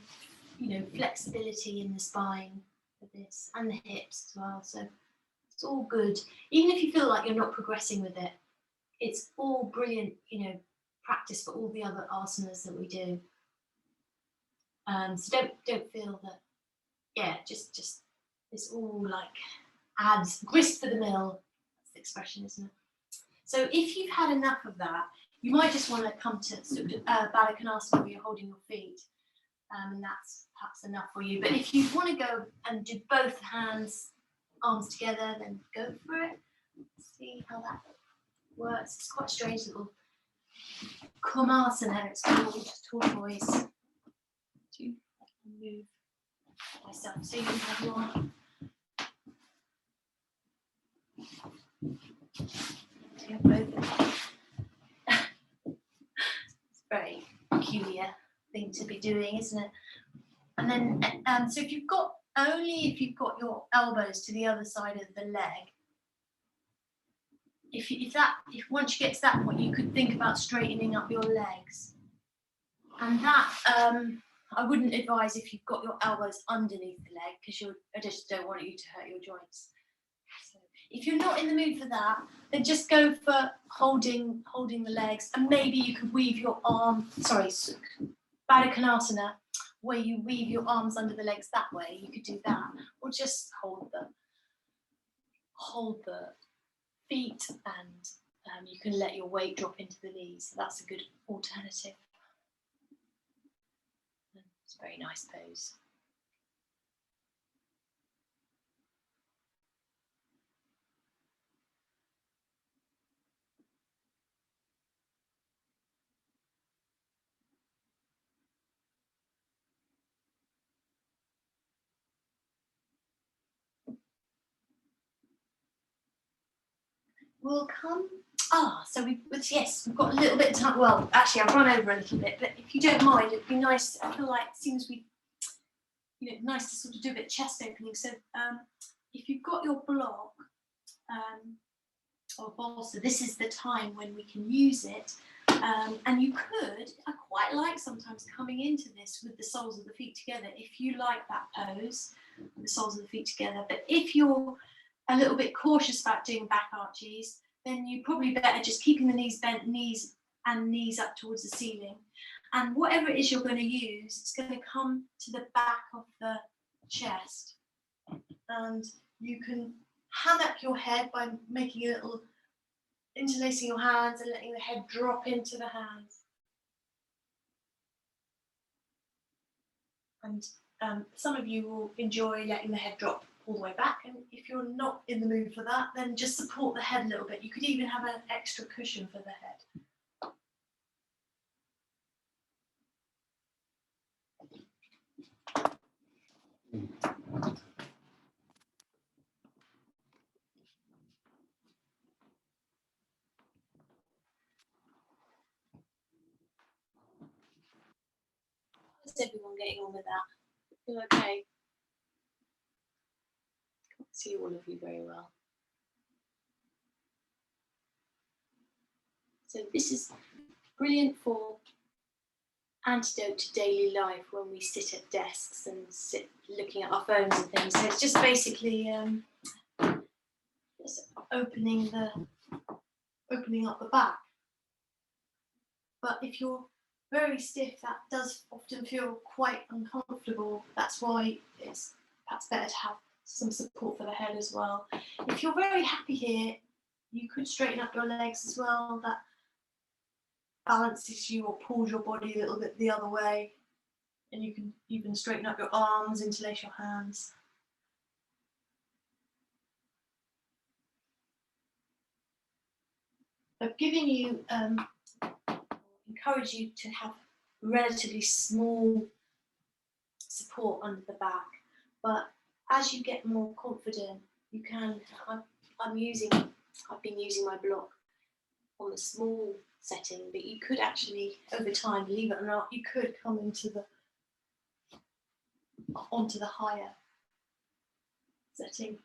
flexibility in the spine for this, and the hips as well. So it's all good. Even if you feel like you're not progressing with it, it's all brilliant, practice for all the other asanas that we do. So don't feel that, just it's all like adds grist for the mill. That's the expression, isn't it? So if you've had enough of that, you might just want to come to sort of Baddha Konasana where you're holding your feet. And that's perhaps enough for you. But if you want to go and do both hands, arms together, then go for it. See how that works. It's quite a strange little Kumasana, it's called, tortoise. To move myself so you can have your it's a very peculiar thing to be doing, isn't it? And then so if you've got your elbows to the other side of the leg, if once you get to that point, you could think about straightening up your legs. And that I wouldn't advise if you've got your elbows underneath the leg, because I just don't want you to hurt your joints. So if you're not in the mood for that, then just go for holding the legs, and maybe you could weave your arm. Baddha Konasana, where you weave your arms under the legs that way. You could do that, or just hold the feet, and you can let your weight drop into the knees. So that's a good alternative. It's a very nice pose. We'll come. We've got a little bit of time. Well, actually, I've run over a little bit, but if you don't mind, it'd be nice. I feel like it seems nice to sort of do a bit of chest opening. So, if you've got your block or bolster, this is the time when we can use it. And you could. I quite like sometimes coming into this with the soles of the feet together. If you like that pose, with the soles of the feet together. But if you're a little bit cautious about doing back arches, then you probably better just keeping the knees bent, knees up towards the ceiling. And whatever it is you're going to use, it's going to come to the back of the chest. And you can hammock your head by making a little, interlacing your hands and letting the head drop into the hands. And some of you will enjoy letting the head drop all the way back, and if you're not in the mood for that, then just support the head a little bit. You could even have an extra cushion for the head. How's everyone getting on with that? Feel okay? Can't see all of you very well. So this is brilliant for antidote to daily life when we sit at desks and sit looking at our phones and things. So it's just basically just opening up the back. But if you're very stiff, that does often feel quite uncomfortable. That's why it's perhaps better to have some support for the head as well. If you're very happy here, you could straighten up your legs as well. That balances you or pulls your body a little bit the other way. And you can even straighten up your arms, interlace your hands. I've given you, encourage you to have relatively small support under the back, but as you get more confident, you can. I've been using my block on the small setting, but you could actually, over time, believe it or not, you could come onto the higher setting.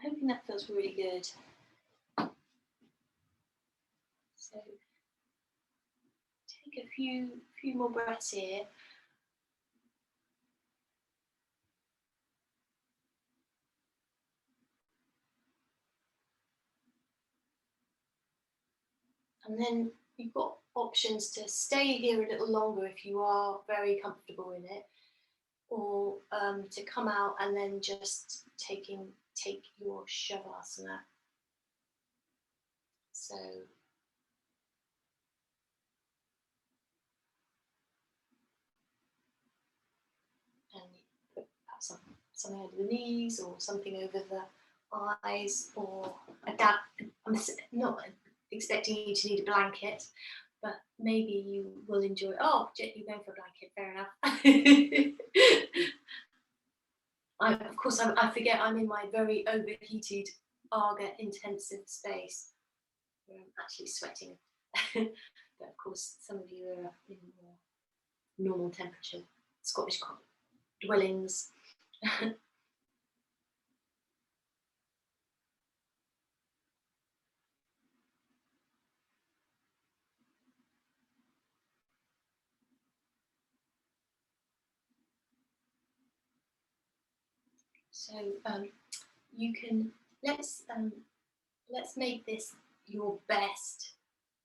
I'm hoping that feels really good. So take a few more breaths here. And then you've got options to stay here a little longer if you are very comfortable in it, or to come out and then just take your Savasana. So something under the knees or something over the eyes, or adapt. I'm not expecting you to need a blanket, but maybe you will enjoy. Oh, you're going for a blanket, fair enough. Of course, I forget I'm in my very overheated Arga intensive space where I'm actually sweating. But of course, some of you are in more normal temperature Scottish dwellings. So you can let's make this your best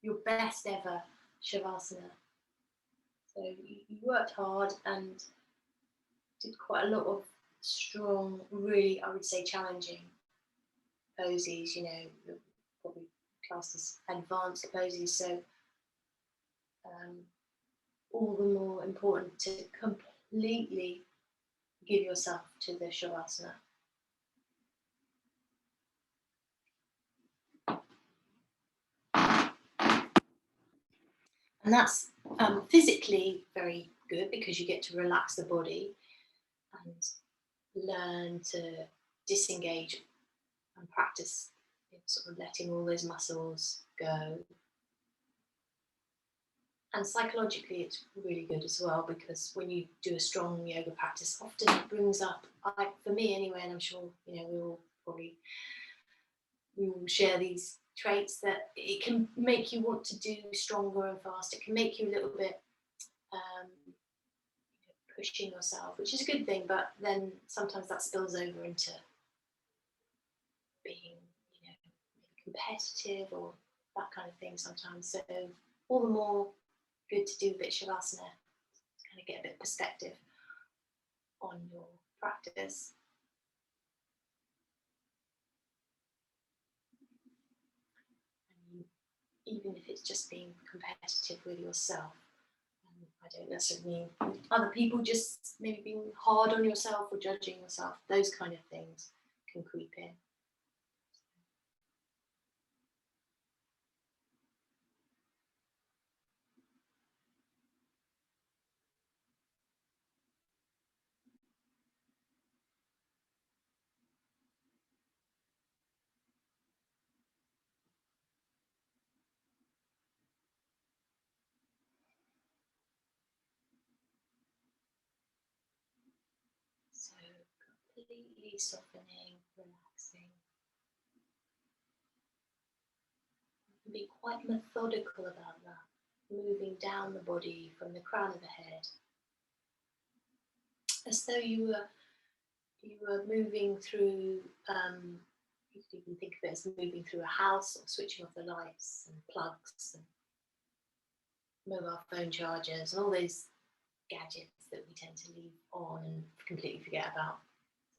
ever Shavasana. So you worked hard and did quite a lot of strong, really, I would say, challenging poses. You know, probably classed as advanced poses. So all the more important to completely give yourself to the Shavasana. And that's physically very good because you get to relax the body and learn to disengage and practice sort of letting all those muscles go. And psychologically, it's really good as well, because when you do a strong yoga practice, often it brings up, for me anyway, and I'm sure we all share these traits, that it can make you want to do stronger and faster. It can make you a little bit pushing yourself, which is a good thing, but then sometimes that spills over into being, competitive or that kind of thing sometimes. So all the more good to do a bit of Shavasana to kind of get a bit of perspective on your practice. And even if it's just being competitive with yourself, I don't necessarily mean other people, just maybe being hard on yourself or judging yourself, those kind of things can creep in. So completely softening, relaxing. Be quite methodical about that, moving down the body from the crown of the head, as though you were moving through. You could even think of it as moving through a house, or switching off the lights and plugs and mobile phone chargers and all those gadgets that we tend to leave on and completely forget about.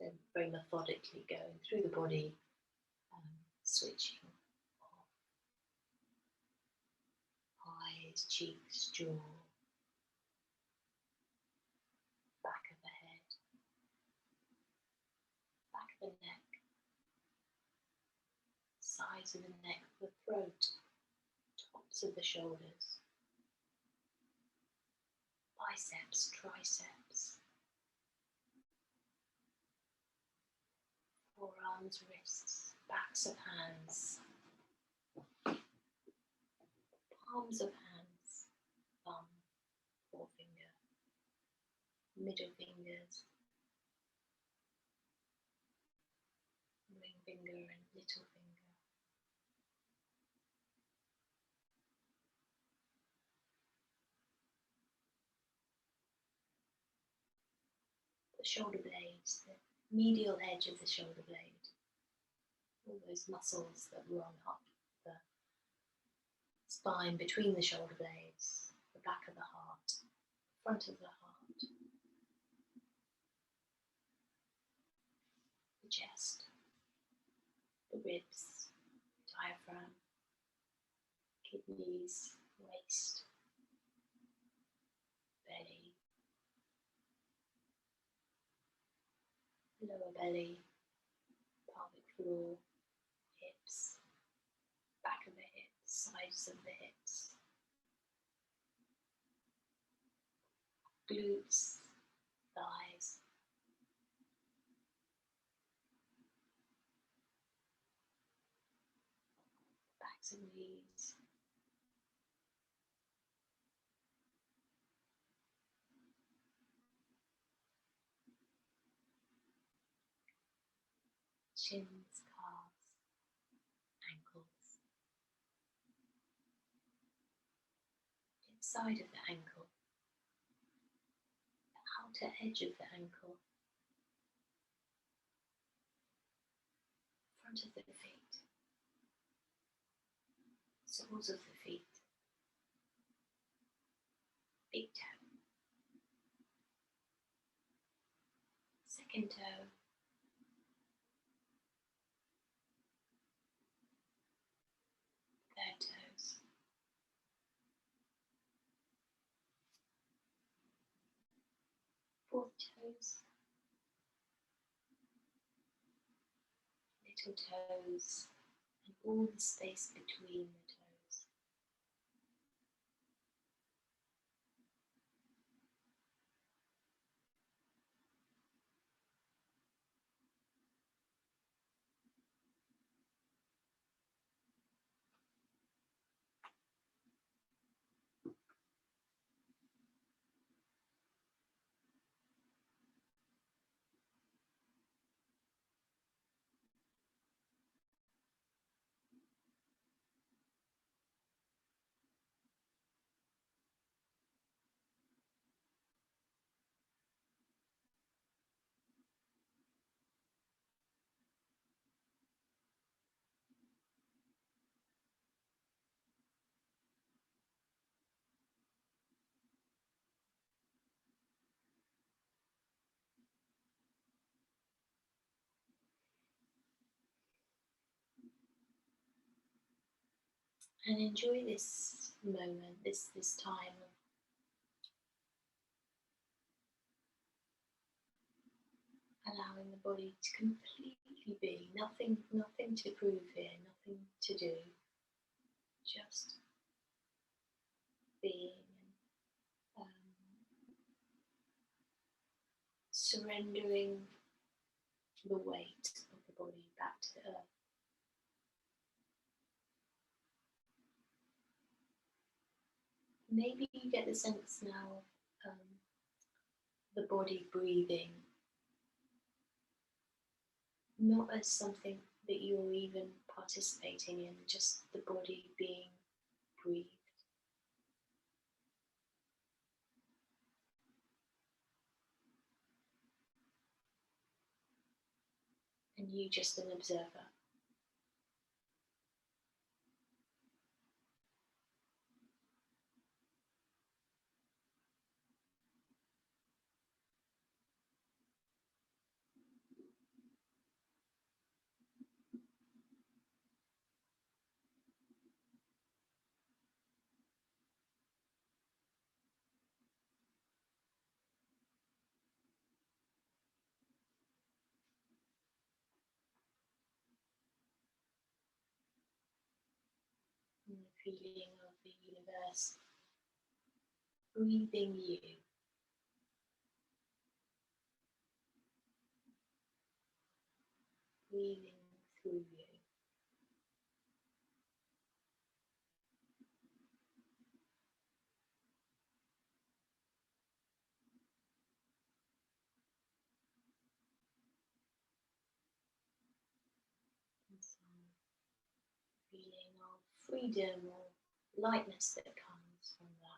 So very methodically going through the body, switching off eyes, cheeks, jaw, back of the head, back of the neck, sides of the neck, the throat, tops of the shoulders, biceps, triceps, forearms, wrists, backs of hands, palms of hands, thumb, forefinger, middle fingers, ring finger and little finger. The shoulder blades, the medial edge of the shoulder blade, all those muscles that run up the spine between the shoulder blades, the back of the heart, front of the heart, the chest, the ribs, diaphragm, kidneys, waist, belly, lower belly, pelvic floor, hips, back of the hips, sides of the hips, glutes, thighs, backs of knees, shins, calves, ankles, inside of the ankle, the outer edge of the ankle, front of the feet, soles of the feet, big toe, second toe, third toes, fourth toes, little toes, and all the space between the toes. And enjoy this moment, this time of allowing the body to completely be, nothing to prove here, nothing to do, just being, surrendering the weight of the body back to the earth. Maybe you get the sense now of the body breathing, not as something that you're even participating in, just the body being breathed. And you just an observer. And the feeling of the universe breathing you. Breathing through you. And some feeling of freedom or lightness that comes from that.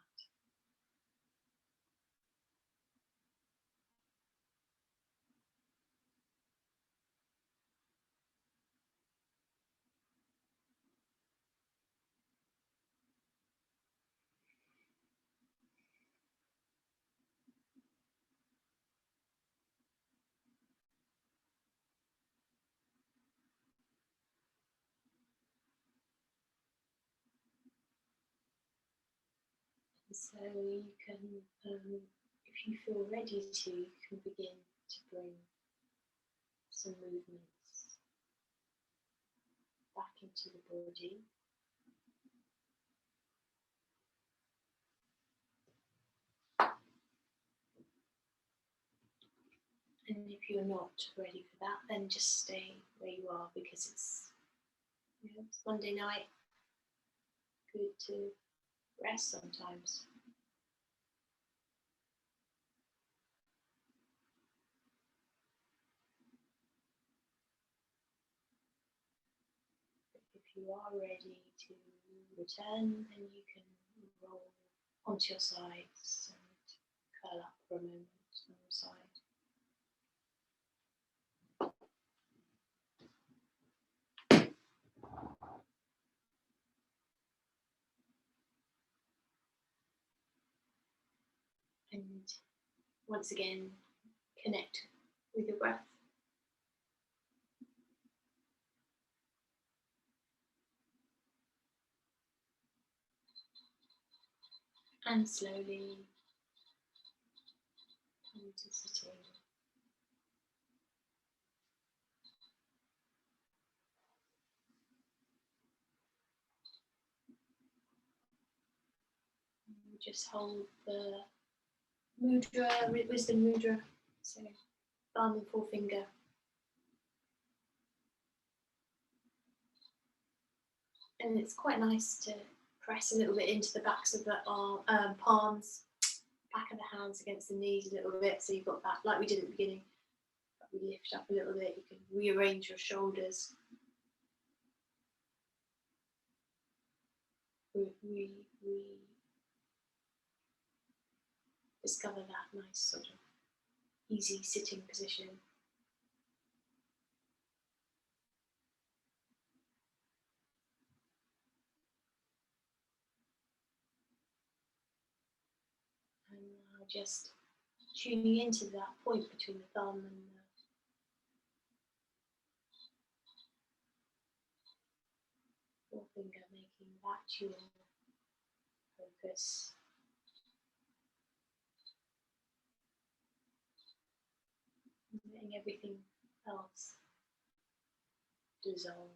And so you can, if you feel ready to, you can begin to bring some movements back into the body. And if you're not ready for that, then just stay where you are, because it's, it's Monday night. Good to rest sometimes. If you are ready to return, then you can roll onto your sides and curl up for a moment on your side. And once again, connect with your breath. And slowly come to sitting. And just hold the mudra, wisdom mudra, so thumb and forefinger. And it's quite nice to press a little bit into the backs of the palms, back of the hands against the knees a little bit, so you've got that, like we did at the beginning. We lift up a little bit, you can rearrange your shoulders. We discover that nice sort of easy sitting position. And now just tuning into that point between the thumb and the forefinger, making that your focus. And letting everything else dissolve.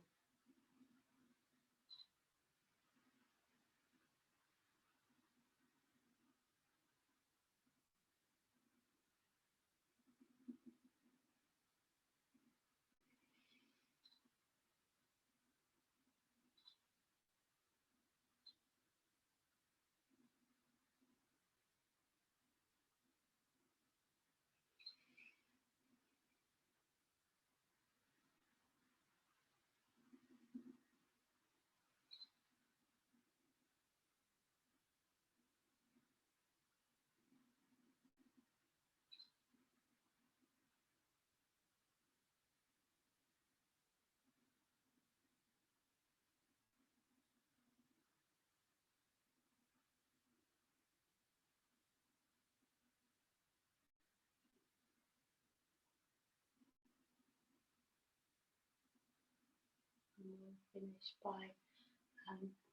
And we'll finish by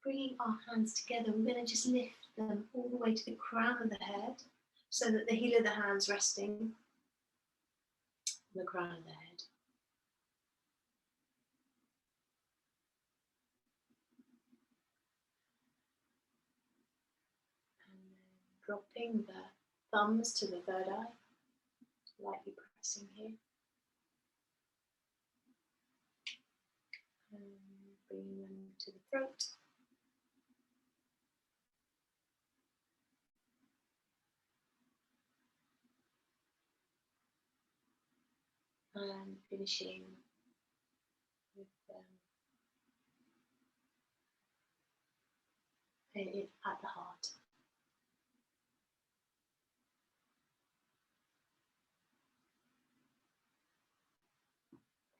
bringing our hands together. We're going to just lift them all the way to the crown of the head, so that the heel of the hands resting on the crown of the head. And then dropping the thumbs to the third eye, lightly pressing here. And bringing them to the throat. And finishing with it at the heart.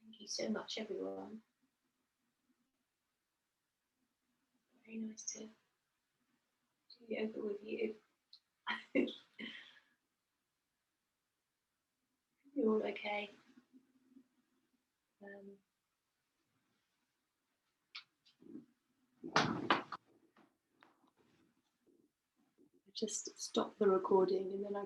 Thank you so much, everyone. Very nice to do yoga with you. You're all okay. Just stop the recording and then I